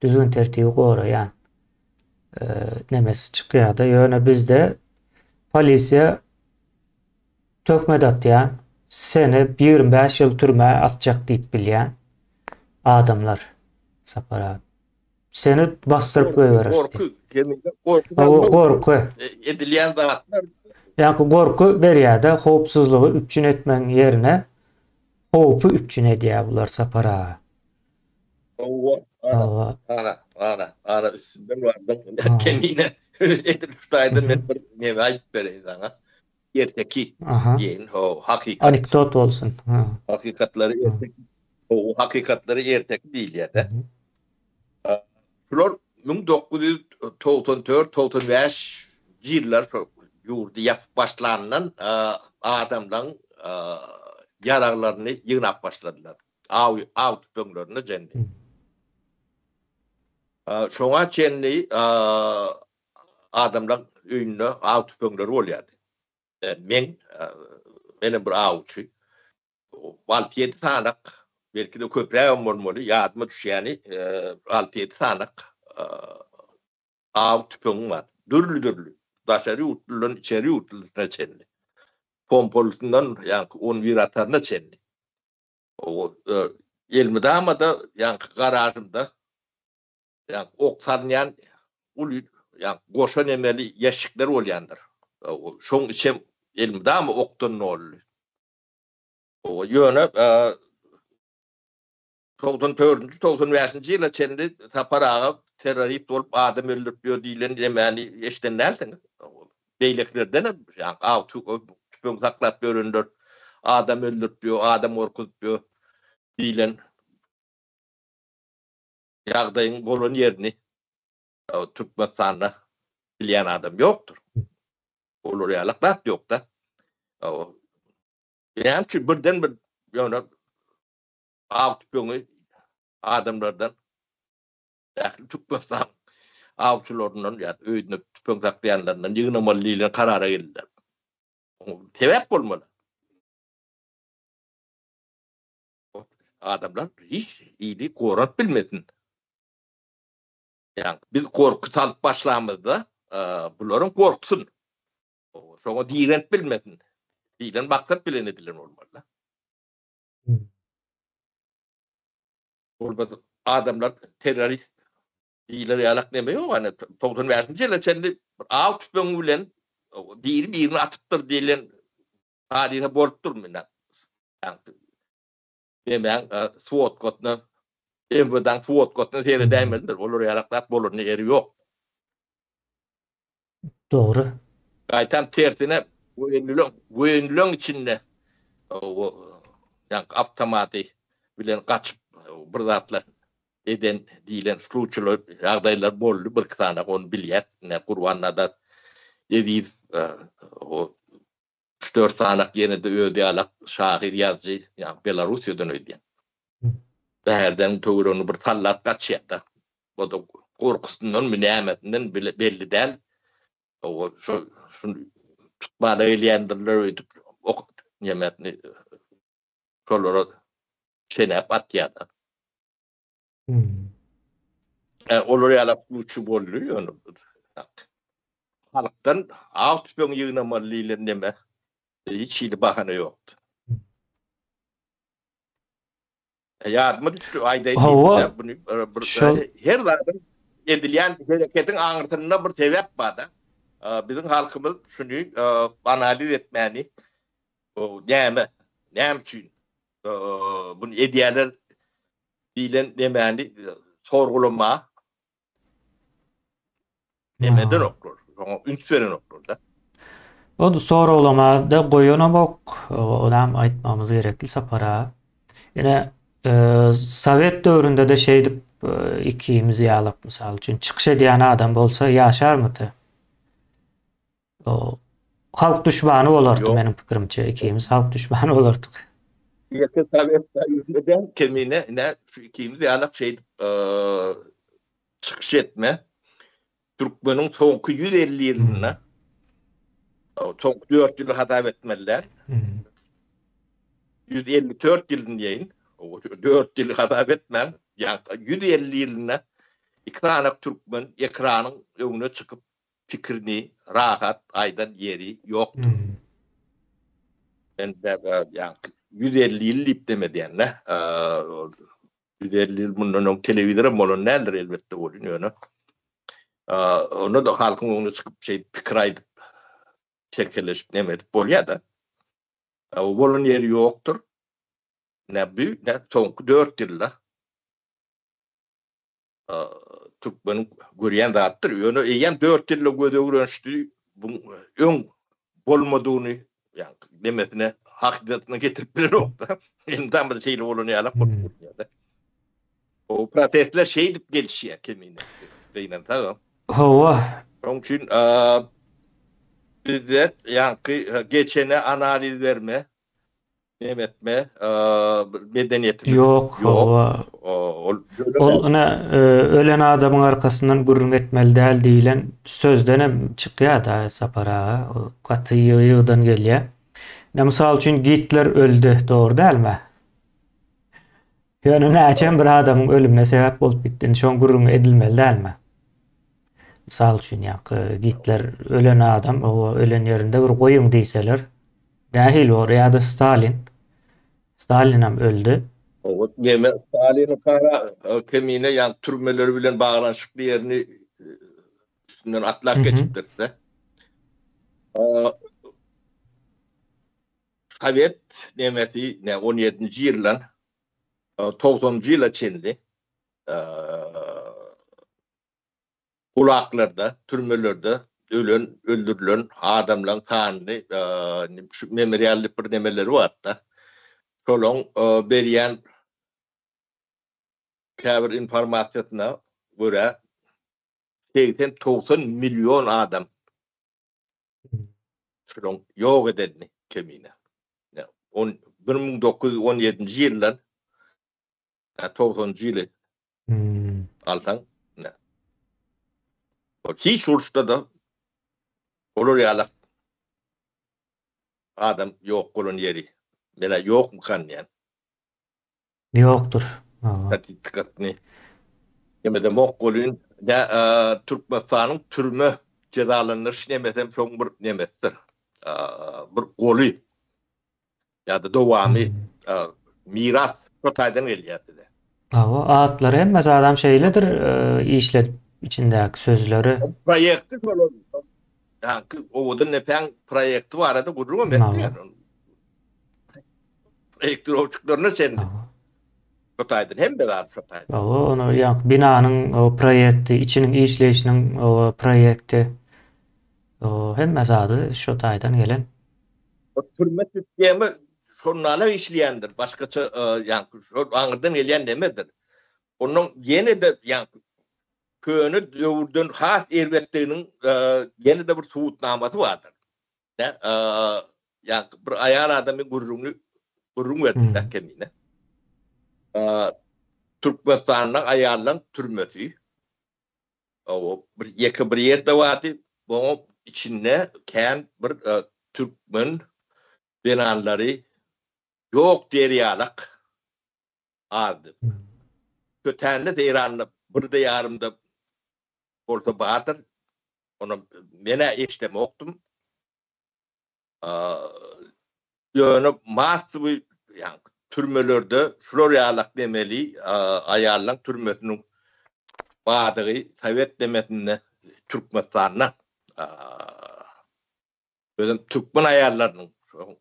Düzgün tertibi goraýan nemesi çykýar da. Ýöne bizde polisiýa tökme datýan, seni 25 ýyl türme atjak diýip bilýän adamlar sapara. Seni bastyryp goýberler. Gorku. Edilýän zatlar. Ýa-ni gorku berýär-de howpsuzlygy üçün etmeň ýerine howpy üçün edýär bular sapara. Ara üstünden vardım. Kendine edilsaydın men bir neme ayıp bereyim sana. Erteki diyen o hakikat. Anekdot olsun. Hakikatları ertek. O hakikatları ertek değil ya da. Şular 1994-95 yıllar yurdu yapıp başlanan adamdan yararlarını yığınap başladılar. Av tüpöňlerini jendi. Şoňa çenli adamlar öýünde av tüpöňleri bolýardy. Benim bir avçy. 6-7 sanak belki de köprä bolmaly, ýadyma düşýäni 6-7 sanak av tüpöň var. Dürlü. Daşary utulun içeri utuluna çenli. Pompolundan ýa-ni 10 viratarna çenli. O Elmidamada ýa-ni garajymda ýa-ni oksanýan uly ýa-ni goşa nemeli ýeşikler bolýandyr. Şoň içe Elmidama okdan boldy. O ýöne 94-95 ýyla çendi Saparaga terrorist bolup adam öldürüp diýilen demäni eşitdenlersiňiz. Beýleklerden ýa-ni av tüpöň saklap göründir. Adam öldürüp adam orkutup diýilen ýagdaýyň bolan ýerini tutmak sanna bilýän adam ýokdur. Olur ýalak ýok da. Ýa-ni şu birden bir ýöne av tüpöňi adamlardan dähli tutmasam avçylaryndan ýa öýüne tüpöň saklaýanlardan ýygnamaly diýilen karara geldiler. Tebep bolmaly. Adamlar hiç iyiliği korup bilmedin. Yani biz korku salıp başlamızda bunların korksun. Sonra dirent bilmedin. Dilen baktıp bilen edilen olmalı. Olmadı. Adamlar terörist diler yalak deme yok. Hani toplum versince kendi av tüpöňü bilen birini atıptır dilen hadise bolup durmuşlar. Yani ben suot gotna emredan suot gotna seri däýmeldir. Olur ýalaklat bolur ýeri ýok. Doğru. Gaýtan tersine öýünlüň içinde ýa avtomaty bilen gaçyp bir zatlar eden diýilen suçuly ýagdaýlar boldy. Bir sana onu bilýär. Ne Gurbanada edip o 3-4 sanak ýene de öýde alak şahyr ýazgy ýa Belarusya'dan öýdýän. Bäherden töwür onu bir tallat gaçýar. O da korkusundan münämetinden belli däl. O şu tutmada eýlendirler öýdüp ok ýemetini şolara çenep atýar. Olar ýalap uçup bolýar ýöne. Halktan av tüpöň ýygnamaly diýilen neme hiç ýyly bahana ýokdy. Ýadyma düşdi aýda bunu her zaman edilýän helaketiň aňyrtynda bir sebäp barda. Bizim halkymyz şunu analiz etmäni. Näme üçin bunu edýärler diýilen demäni sorgulama demeden okur. Sonra üns veren okur da. O da sorulamada goýana bok, onam aýtmamyz gerekli sapara. Ýene Sovet döwründe de şeýdip ikimiz ýalyp mysal üçin çykyş edýän adam bolsa ýaşarmydy? O halk düşmanı bolardy Yok. menim pikirimçe. Ikimiz halk düşmanı bolardyk. Yakın Sovet yüzünden kemine ne şu ikimiz ýalyp çıkış etme. Türkmenin soňky 150 ýylyna soňky 4 ýyl hatap etmeliler. 154 ýylyň ýeýin. O 4 ýyl hatap etmem. Yani 150 ýylyna ikranak Türkmen ekranyň öňüne çykyp pikirini rahat aýdan ýeri ýokdur. Ben de yani 150 ýyl diýip demedin ne? 150 ýyl bundan telewizora bolan näler elbetde bolýar. Onu da halkyň öňüne çykyp pikir aýdyp çekeleşip nemedip bolýar da. O bolan ýeri ýokdur. Ne soňky 4 ýylda Türkmenin görýän zatdyr. Ýöne eýen 4 ýylda gödöwrenşdi bu öň bolmadygyny yani demesine hakykatine getirip bilerok da. Endan bir şeýle bolan ýalyp bolýar. O protestler şeýdip gelişýär kemine. Beýnen tamam. Hawa. Onun için bizde yani geçene analiz verme, etme, medeniyetimiz yok. Hawa. Ol ana ölen adamın arkasından gurrun etmeli däl diýilen sözden hem çykýar da sapara. O gaty ýygydan gelýär. Ne misal üçin Hitler öldü, doğru dälmi? Ýöne näçen bir adamyň ölümine sebäp bolup gitdiň şoň gurrun edilmeli dälmi? Misal üçin ýa Hitler ölen adam, o ölen ýerinde bir goýun diýseler, dähil bar ýa-da Stalin hem öldü. O yeme Stalin'in kara kemine yani türmeleri bilen bağlanşıklı yerini üstünden atlak geçipdirdi. Sovet nemeti ne 17-nji ýyldan 90-njy ýyla çenli kulaklarda, türmelerde öldürülen adamların tanrı şu memoriallik bir nemeleri var da. Şolong berýän käbir informasiýasyna görä 80-90 milyon adam şolong ýok edildi kemine. 1917-nji ýyldan 90-njy ýyly alsaň hiç uruşda da olur ýalyp adam ýok bolan ýeri. Mela yok mu kan yani? Yoktur. Dikkatini. Yemede Mokgol'ün da Türkmenistan'ın türme cezalanır nemesem çok bir nemestir. Bir golü ya da dowamy miras Xotaydan gelýär dedi. Hawa atları hem adam şeyledir işledip içindeki sözleri. Proyekti bolýar. Yani owadan nepen proyekti barada gurrun etdi. Elektroçuklarına çendi. Xotaydan hem de var Xotaydan. Onu binanın o proyekti, içinin işleyişinin o proyekti o hem adı Xotaydan gelen. O türme sistemi şonala işleýändir. Başgaça yani şu aňyrdan gelýän nemedir? Onun yeni de yani köni döwürden has elbetdiginiň yeni de bir suwutnamasy bardyr. Yani bir aýan adamyň gurrun verdi kemine. Türkmenistan'dan ayarlan türmesi. O bir ýerde bardy. Bu içinde kän bir Türkmen binalary ýok derýalyk ardy. Kötänli de Iranly bir de ýarymda bolsa batyr. Onu mene eşlemokdum. Ýöne massiw yani türmelerde floryalyk demeli ayarlan türmetiniň badygy Sovet demetine Türkmenistan'a böyle Türkmen ayarlarynyň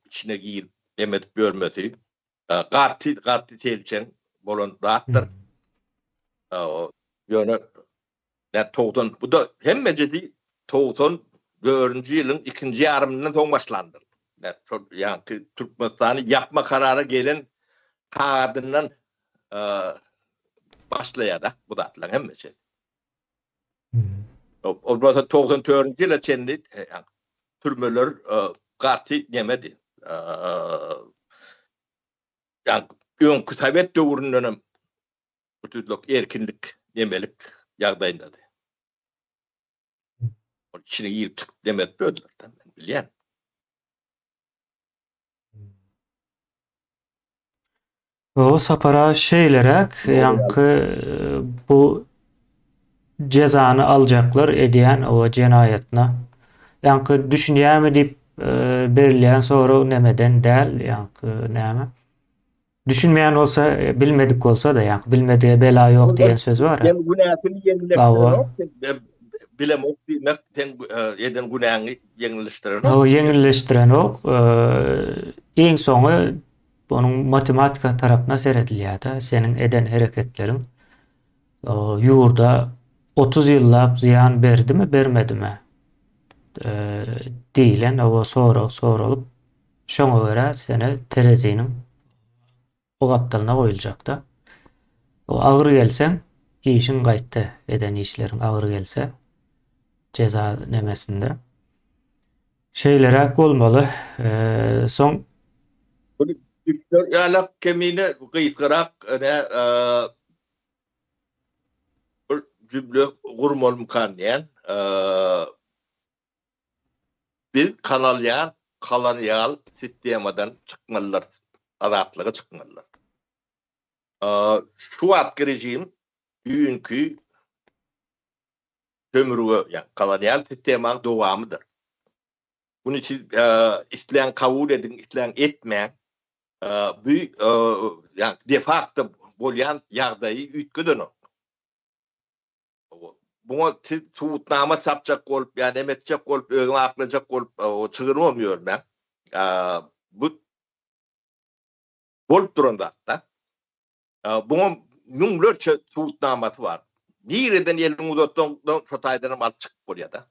içine girip demet görmesi garty telçen bolan zatdyr. Yani ne toğdan bu da hemmecedi toğdan 4. yılın 2. yarımından son başlandı. Yani Türkmenistan'ı yapma kararı gelen kadından başlayarak bu da atlan hemmecedi. O burada 94. yıla çendi yani türmeler kartı yemedi. Yani ön kıtabet dövrünün bütünlük erkinlik yemelik yağdayındadı. Onun içine girip çıkıp demet böldüler. Ben biliyorum. O sapara şeylerek yankı bu cezanı alacaklar ediyen o cinayetine. Yankı düşünýär mi diýip berilýän soraw nemeden däl yankı näme? Düşünmeýän bolsa bilmedik bolsa da yankı bilmediğe bela ýok diýen söz bar ya. Ben günahını yenileştiren o. Bilem o bilmek ten eden günahını yenileştiren o. O yeňilleşdiren ok. Iň soňy onuň matematika tarapyna seredilýär-de. Senin eden hereketlerin ýurda 30 ýyllap ziýan berdimi, bermedimi? Diýilen o soralyp şoňa görä seni terezinin o gapdalyna goýuljak-da. O agyr gelsen işin gaýtdy, eden işlerin agyr gelse ceza nemesinde. Şeylere bolmaly. Soň Bunu düştür yalak kemine gıyıkırak ne bir cümle kurmalı mıkan biz kolonyal sistemadan çıkmalılar, azatlığa çıkmalılar. Şu at rejim bugünkü sömürü yani kolonyal sistemanın devamıdır. Bunun için isteyen kabul edin, isteyen etmeyen bu yani de facto bolyan ýagdaýy üýtgeden o. Buna tutnama çapjak bolup ýa-ni emetjek bolup özüň aklajak bolup o çygyrmamýar ben. Bu bolup duranda da. Buna müňlerçe tutnamasy bar. Bireden elini uzatdan şu taýdan alyp çykyp bolýar da.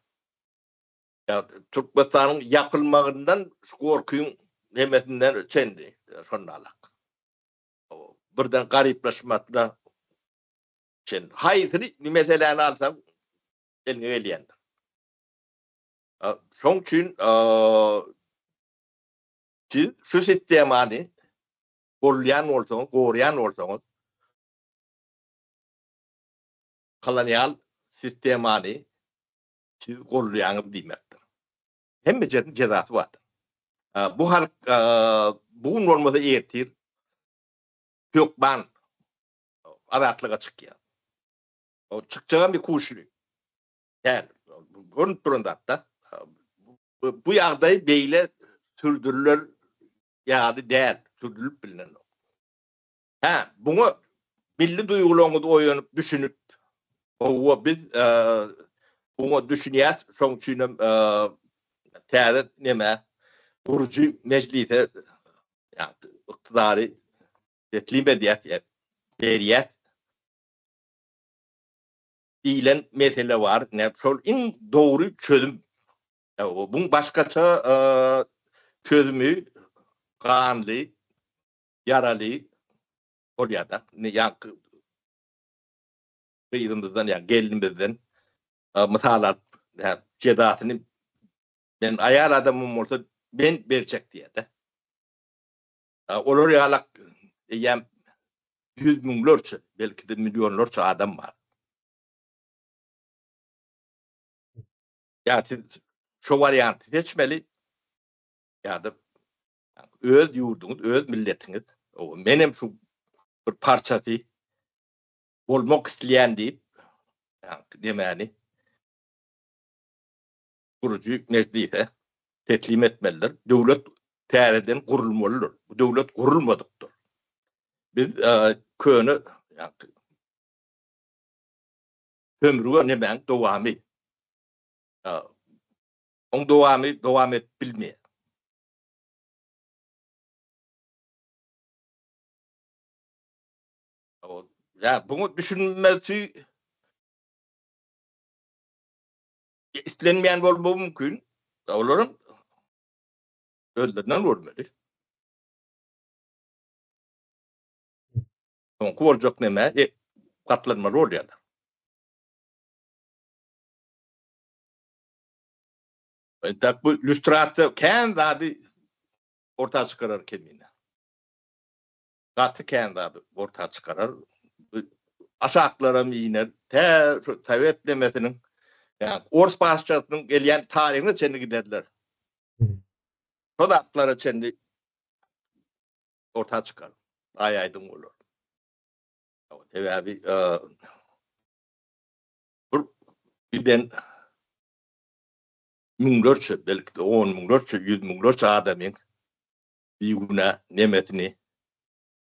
Ya Türkmenistanyň ýakylmagyndan gorkuň nemesinden çendi şonalak. Birden gariplaşmakda çen. Haýsyny meseleni alsam elini elýändir. Şoň üçin siz şu sistemany gorlayan bolsaňyz, kolonyal sistemany siz gorlaýanyz diýmekdir. Hemme cezasy bar. Bu halk bugün bolmasa ertir Gökban azatlyga çykýar. O çykjagan bir kuşly. Yani görünüp duranda da bu ýagdaý beýle sürdüriler ýa-da däl, sürdürülüp bilinen. Buňa milli duýgularyňyz oýanyp düşünüp biz buňa düşünýär, şoň üçin täze neme guruji meclise ýa iktidary teslim edýär, berýär diýilen mesele var. Ne şol in dogry çözüm. Buň başgaça çözümü ganly, yaraly bolýar-da. Ne ýa-da beýdimizden ýa gelinimizden mysalat cezasyny ben aýal adamym bolsa ben berjek diýär-de. Olar ýalak ýa yüz miňlerçe, belki de milyonlarça adam var. Ya şu variantı seçmeli ya da öz yurdunuz, öz milletiniz. O benim şu bir parçası olmak isteyen deyip yani demeni kurucu meclise teslim etmelidir. Devlet tereden kurulmalıdır. Bu devlet kurulmadıktır. Biz köyünü yani ömrüge ne ben devamı on devam et bilmeye. Ya bunu düşünmesi İstenmeyen bolmagy mümkün. Olaryň özlerinden görmeli. Soňky boljak näme? Katlanma rol ýa-da. Entä bu illüstrasiýa kän zady ortağa çykarar kendine. Gaty kän zady ortağa çykarar. Aşaklara miner, Sovet demesiniň, ýa Ors başçysynyň gelýän taryhyny çenli giderler. O zatlara çenli ortağa çykar. Aýaýdyň bolar. Sebäbi birden müňlerçe, belki de 10 müňlerçe, 100 müňlerçe adamyň ýyguna nemetini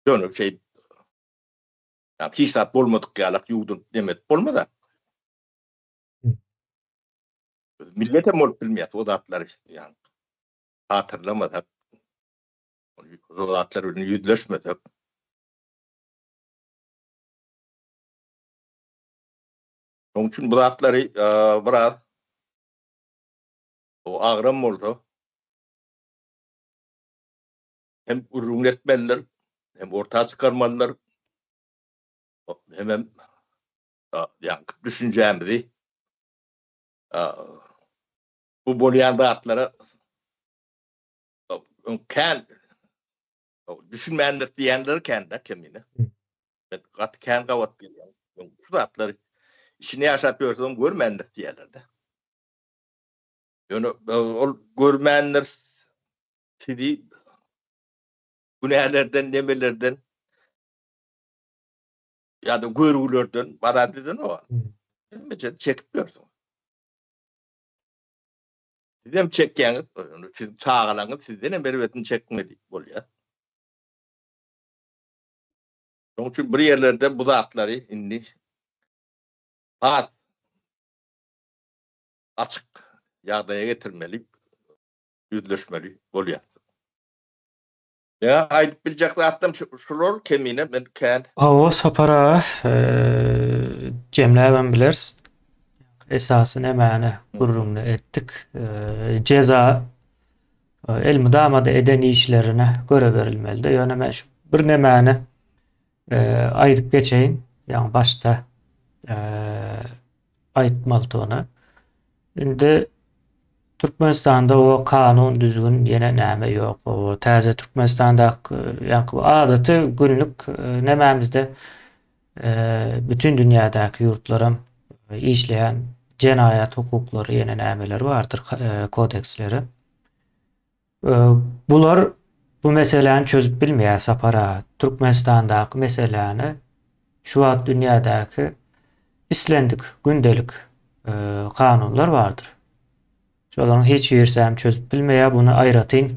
dönüp hiç zat bolmadyk ýalak ýugdun nemet bolmada. Millete bolup bilmeýär o zatlar ýani. Hatırlamadak. O zatlar bilen ýüzleşmedik. Onun üçin bu zatlary biraz o agram boldy. Hem urunletmeler, hem ortağa çıkarmalar, hem yani düşünjämizi bu bolýan zatlara kän düşünmändir diýenler kän kemine. Gat kän gawat diýen. Bu zatlary işini ýaşap ýörsem görmändir diýerler-de. Ýöne ol görmändir sidi günälerden, nemelerden ýa-da görgülerden baradidan o. Nime çekip ýörsin. Sizem çekýäňiz, siz çağalaňyz sizden berbetini çekmedi bolýar. Onuň üçin bir ýerlerde bu zatlary indi açyk ýagdaýa getirmeli, ýüzleşmeli bolýar. Ya aýdyp biljek zatym şular kemine men kän. O sapara jemläbem bilers. Esasy nämäni gurrunly etdik. Ceza elmi damada eden işlerine göre verilmeli. Ýöne men şu bir nämäni aýdyp geçeýin. Ýani başta aýtmaly onu. Indi Türkmenistanda o kanun düzgün ýene näme ýok. O täze Türkmenistanda ýa adaty günlük nämämizde bütün dünýädäki ýurtlarym işleýän jenayat hukuklary ýene nämeler bardyr, kodeksleri. Bular bu meseleni çözüp bilmeýär sapara. Türkmenistandaky meseleni şu wagt dünýädäki islendik gündelik kanunlar bardyr. Şolaryň hiç ýersem çözüp bilmeýär, bunu aýratyn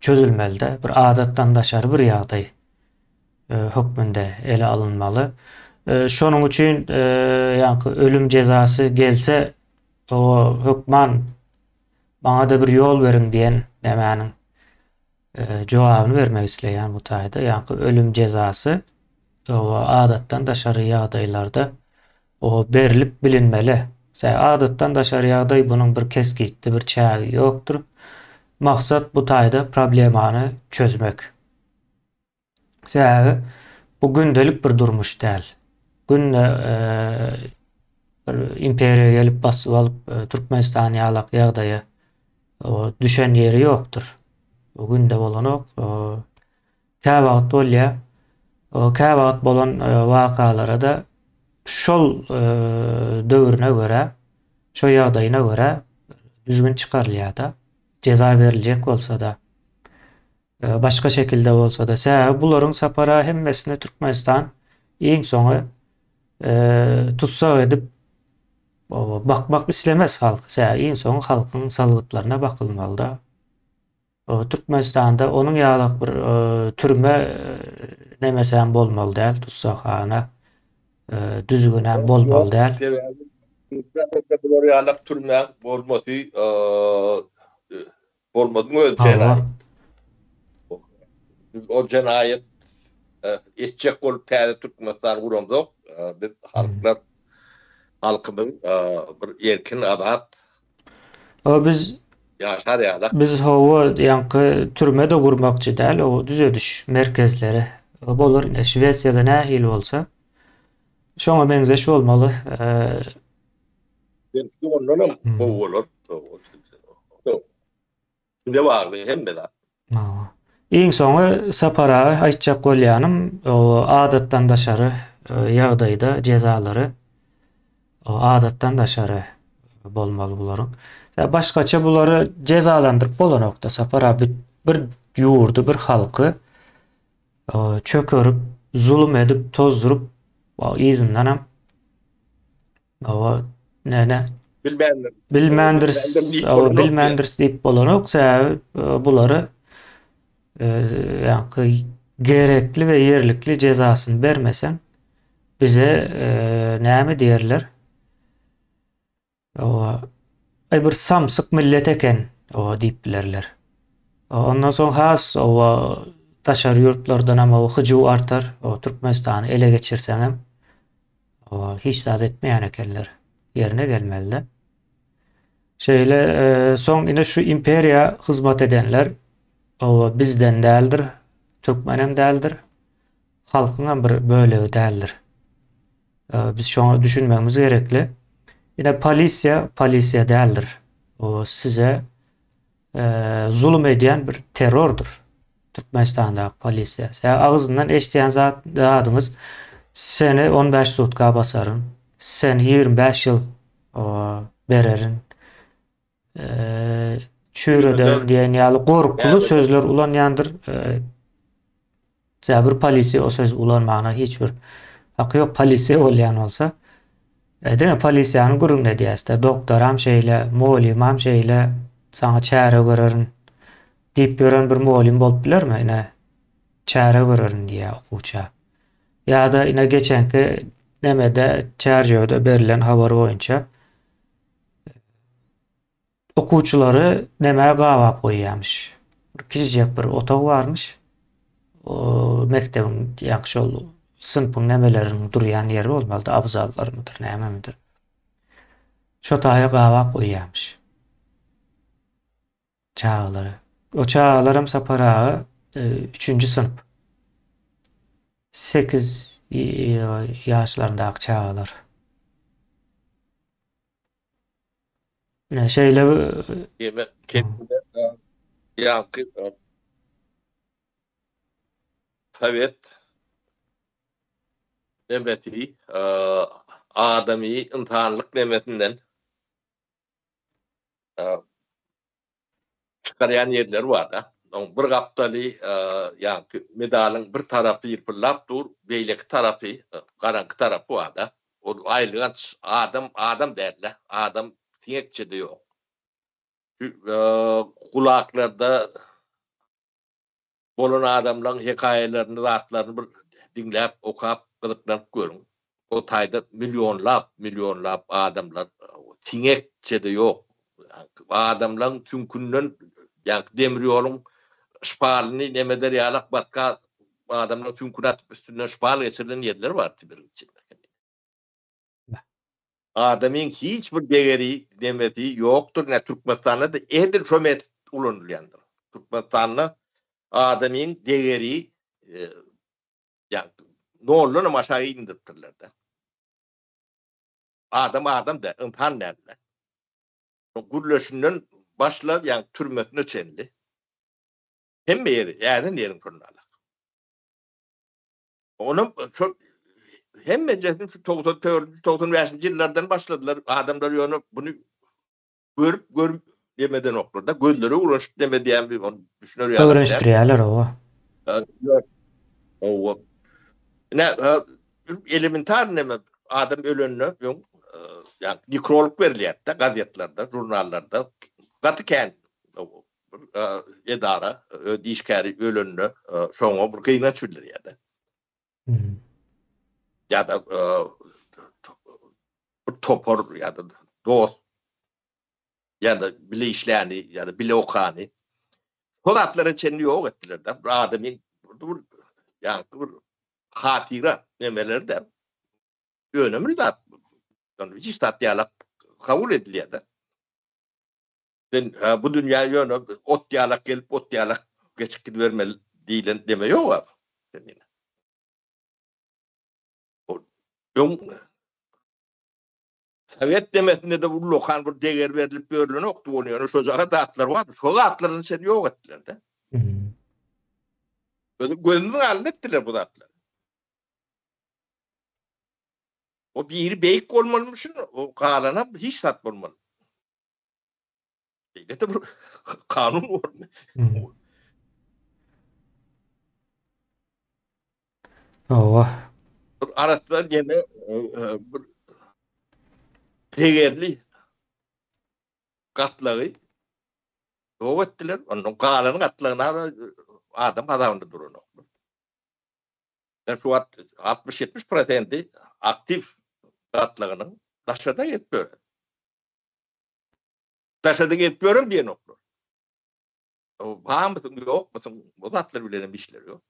çözülmeli-de. Bir adatdan daşary bir ýagdaý hökmünde ele alınmaly. Şonuň üçin ýa-ni ölüm jezasy gelse o hökman bana da bir ýol berin diýen nämäniň jogabyny bermek isleýän bu taýda. Ýa-ni ölüm jezasy o adatdan daşary ýagdaýlarda o berilip bilinmeli. Adatdan daşary ýagdaý bunyň bir keskitli bir çägi ýokdur. Maksat bu taýda problemany çözmek. Sebäbi bu gündelik bir durmuş däl. Günne bir imperiýa gelip basyp alyp Türkmenistany ýalak ýagdaýa o düşen ýeri ýokdur. O günde bolan ok. Käwagt bolýar. O käwagt bolan wakalara da şol döwrüne göre, şo ýagdaýyna göre düzgün çykarylýar da, ceza beriljek bolsa da, başga şekilde bolsa da. Bularyň sapara hemmesini Türkmenistan iň soňy tutsak edip bakmak islemez halk. Iň soň halkyň salgytlaryna bakylmaly da. Türkmenistanda onuň ýalak bir türme nemesem bolmaly däl, tutsakxana düzgünen bolmaly däl. Bular ýalak türme bolmasy bolmadyň öz jenayet. O jenayet etjek bolup täze Türkmenistan guramzok. Biz halklar halkymyň bir erkin adat O ýaşar ýaly. biz howa ýanky türme de gurmakçy däl, o düzediş merkezleri bolar. Şwesiýada nähili bolsa şoňa benzeş bolmaly. Belki ondan o Hmm. bolar. Ne var hemme de. Iň soňy sapara aýtjak bolýanym, o adatdan daşary ýagdaýda jezalary o adatdan daşary bolmaly bularyň. Başgaça bulary jezalandyryp bolanokda sapara bir ýurdu, bir halky çökörüp, zulüm edip, tozdurup o izinden hem o näne Bilmändir. bilmendirs diýip bolanok bulary ýanky gerekli we ýerlikli jezasyny bermesen bize näme diýerler? O bir samsyk millet eken o diýip bilerler. Ondan soň has o taşar ýurtlardan ama o hyjy artar. O Türkmenistany ele geçirseň hem o hiç zat etmeýän ekenler. Yerine gelmeliler. Şeýle soň ine şu imperiýa hyzmat edenler o bizden däldir, Türkmenem däldir. Halkyň bir bölegi däldir. Biz şoňa düşünmemiz gerekli. Yine polisiýa däldir. O size zulüm edýän bir terrordur. Türkmenistandaky polisiýa. Agzyndan eşdýän zadyňyz seni 15 sutka basaryn, sen 25 ýyl bererin. Çüreden diýen ýaly gorkulu sözler ulanýandyr. Bir polisiýa o söz ulanmagyna hiç bir haky ýok. Polisiýa bolýan bolsa edene polisiýanyň gurrun edýäsde doktor ham şeýle, molim ham şeýle sana çäre görerin diýip gören bir molim bolup bilermi? Ine çäre görerin diýär okuwça. Ýa-da ine geçenki nemede çärjewde berilen habar boýunça okuwçylary näme gawap goýýarmyş. Kiçijek bir otag barmyş. O mektebiň ýakşy sınıfın nemelerinin durýan ýeri bolmaly, abzallar mıdır, näme midir? Şo taýa gawap goýýarmyş. Çağlary. O çağlarym saparagy 3-nji sınıf. 8 ýaşlaryndaky çağlar. Ine şeýle Ýa-ki Sovet nemeti adamy intanlyk nemetinden çıkaryan yerler var da. Bir gapdaly ýa-ki medalyň bir tarapy ýırpylap dur, beýleki tarapy, garanky tarapy var da. O aýlygan adam derler. Adam tiňekçede ýok. Kulaklarda bolan adamlaryň hekaýelerini, zatlaryny bir dinläp, okap, gyzyklanıp görüň. O taýda milyonlap adamlar tiňekçede ýok. Adamlaryň tünkünden ýa-ki demir ýoluň şpalyny nemeder ýalak batka adamlaryň tünküne atyp üstünden şpal geçirilen ýerler bar Sibirin içinde. Adamyň hiç bir degeri demeti ýokdur. Ne Türkmenistanda da edir şo met ulanylýandyr. Türkmenistanda adamyň degeri ýa nolunu maşagy indiripdirler de. Adam da imtihan nädler. Gürleşinden başlap ýa türmetine çenli. Hemme ýeri, ýa-ni ýerin kurnalak. Onu çok hemme jetin 94-95 ýyllardan başladylar. Adamlar ýonu bunu görüp demeden oklarda gözleri uğraşıp demediyen bir onu düşünür ya. öwreşdirýärler o. O ne elementar neme adam ölenini yani nekrolog berilýär da gazetlarda, jurnallarda gatyken edara diýişkäri ölenini şoňa bir kıymet çürler da. Ya da topor ya da dost ya da bile işlerini ya da bile okani Polatlara çenli yok ettiler de adamın yani hatira nemeleri de önemli de Yani hiç tatlıyalak kabul ediliyor da. Bu dünya yönü ot diyalak gelip ot diyalak geçip gidivermeli değil deme yok abi. Yok. Sovet demesinde de bu lokan bir değer verilip bölünü oktu oynuyor. Çocuğa da atlar var. Şu atlarını sen yok ettiler de. Gözümüzün haline ettiler bu atlar. O biri beyik olmalıymışsın. O kalana hiç satmalı. Değil de bu kanun var mı? Owa. Arasında yine bir değerli katları yok ettiler. Onun kalanın katlarına adam kazandı durunu. Yani şu 60-70% aktif katlarının taşıda yetmiyor. Taşıda yetmiyorum diye nokta. Var mısın yok musun? Bu katlar bilenin işleri yok.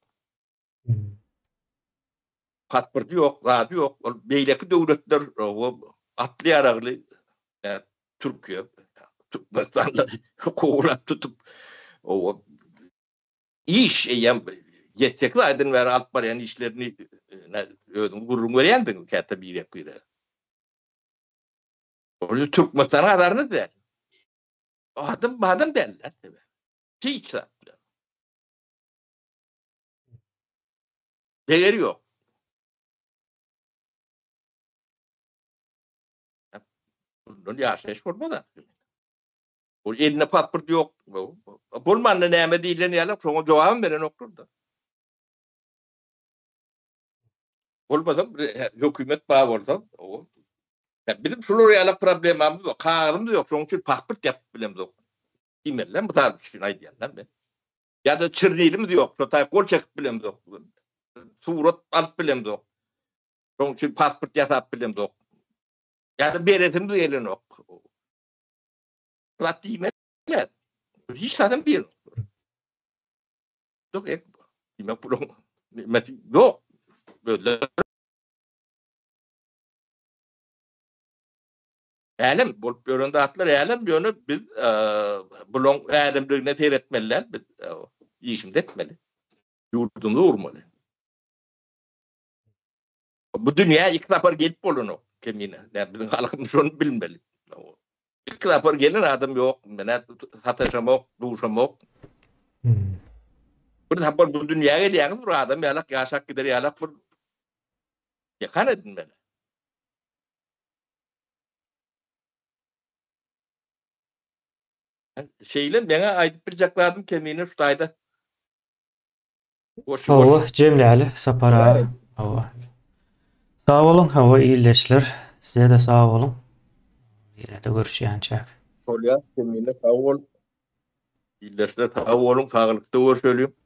Pasportu yok, radyo yok. Beyleki devletler atlayarak Türkiye, Türkmenistan'da kovulat tutup o iş yetekli aydın ver alt barayan işlerini gururun veriyendin kata bir yakıyla. Orada Türkmenistan'a kadarını der. Adım derler. Hiç sattılar. Değeri yok. Bunun yaşayış olmadan. O eline pasport yok. Bulmanla neyme değillerini yalan. Sonra cevabım veren okurdu. Olmasam hükümet bağ olsam bizim şuraya problemimiz yok. Kağıdımız yok. Onun için pasport yapıp bilemiz yok. İmerler bu tarz bir şey aydiyanlar ben. Ya da çırnilimiz yok. Sotay kol çekip bilemiz yok. Surat alıp bilemiz yok. Onun için pasport yapıp bilemiz yok. Ya da beretimiz gelin yok. Plat değiller. Hiç zaten bir yok. Yok. Yok. Böyle Elim, bulup göründe atlar elim yönü biz bulon elimliğine seyretmeliler. Biz işimde etmeli. Yurdumda vurmalı. Bu dünya ilk defa gelip bulunu kemine. Yani bizim halkımız şunu bilmeli. İlk defa gelin adam yok. Satışım yok, duşum yok. Bir defa bu dünyaya geliyoruz. Bu adam yalak yaşak gider yalak. Yakan edinmeli. Şeyle bana ait bir cakladım kemiğini tutaydı. Owa jemläli sapara. Owa. Sağ olun. Owa iyileşler. Size de sağ olun. Yine de görüşýänçäk. Kolya kemiğine sağ ol. İllesine sağ olun. Sağlıkta söyleyeyim.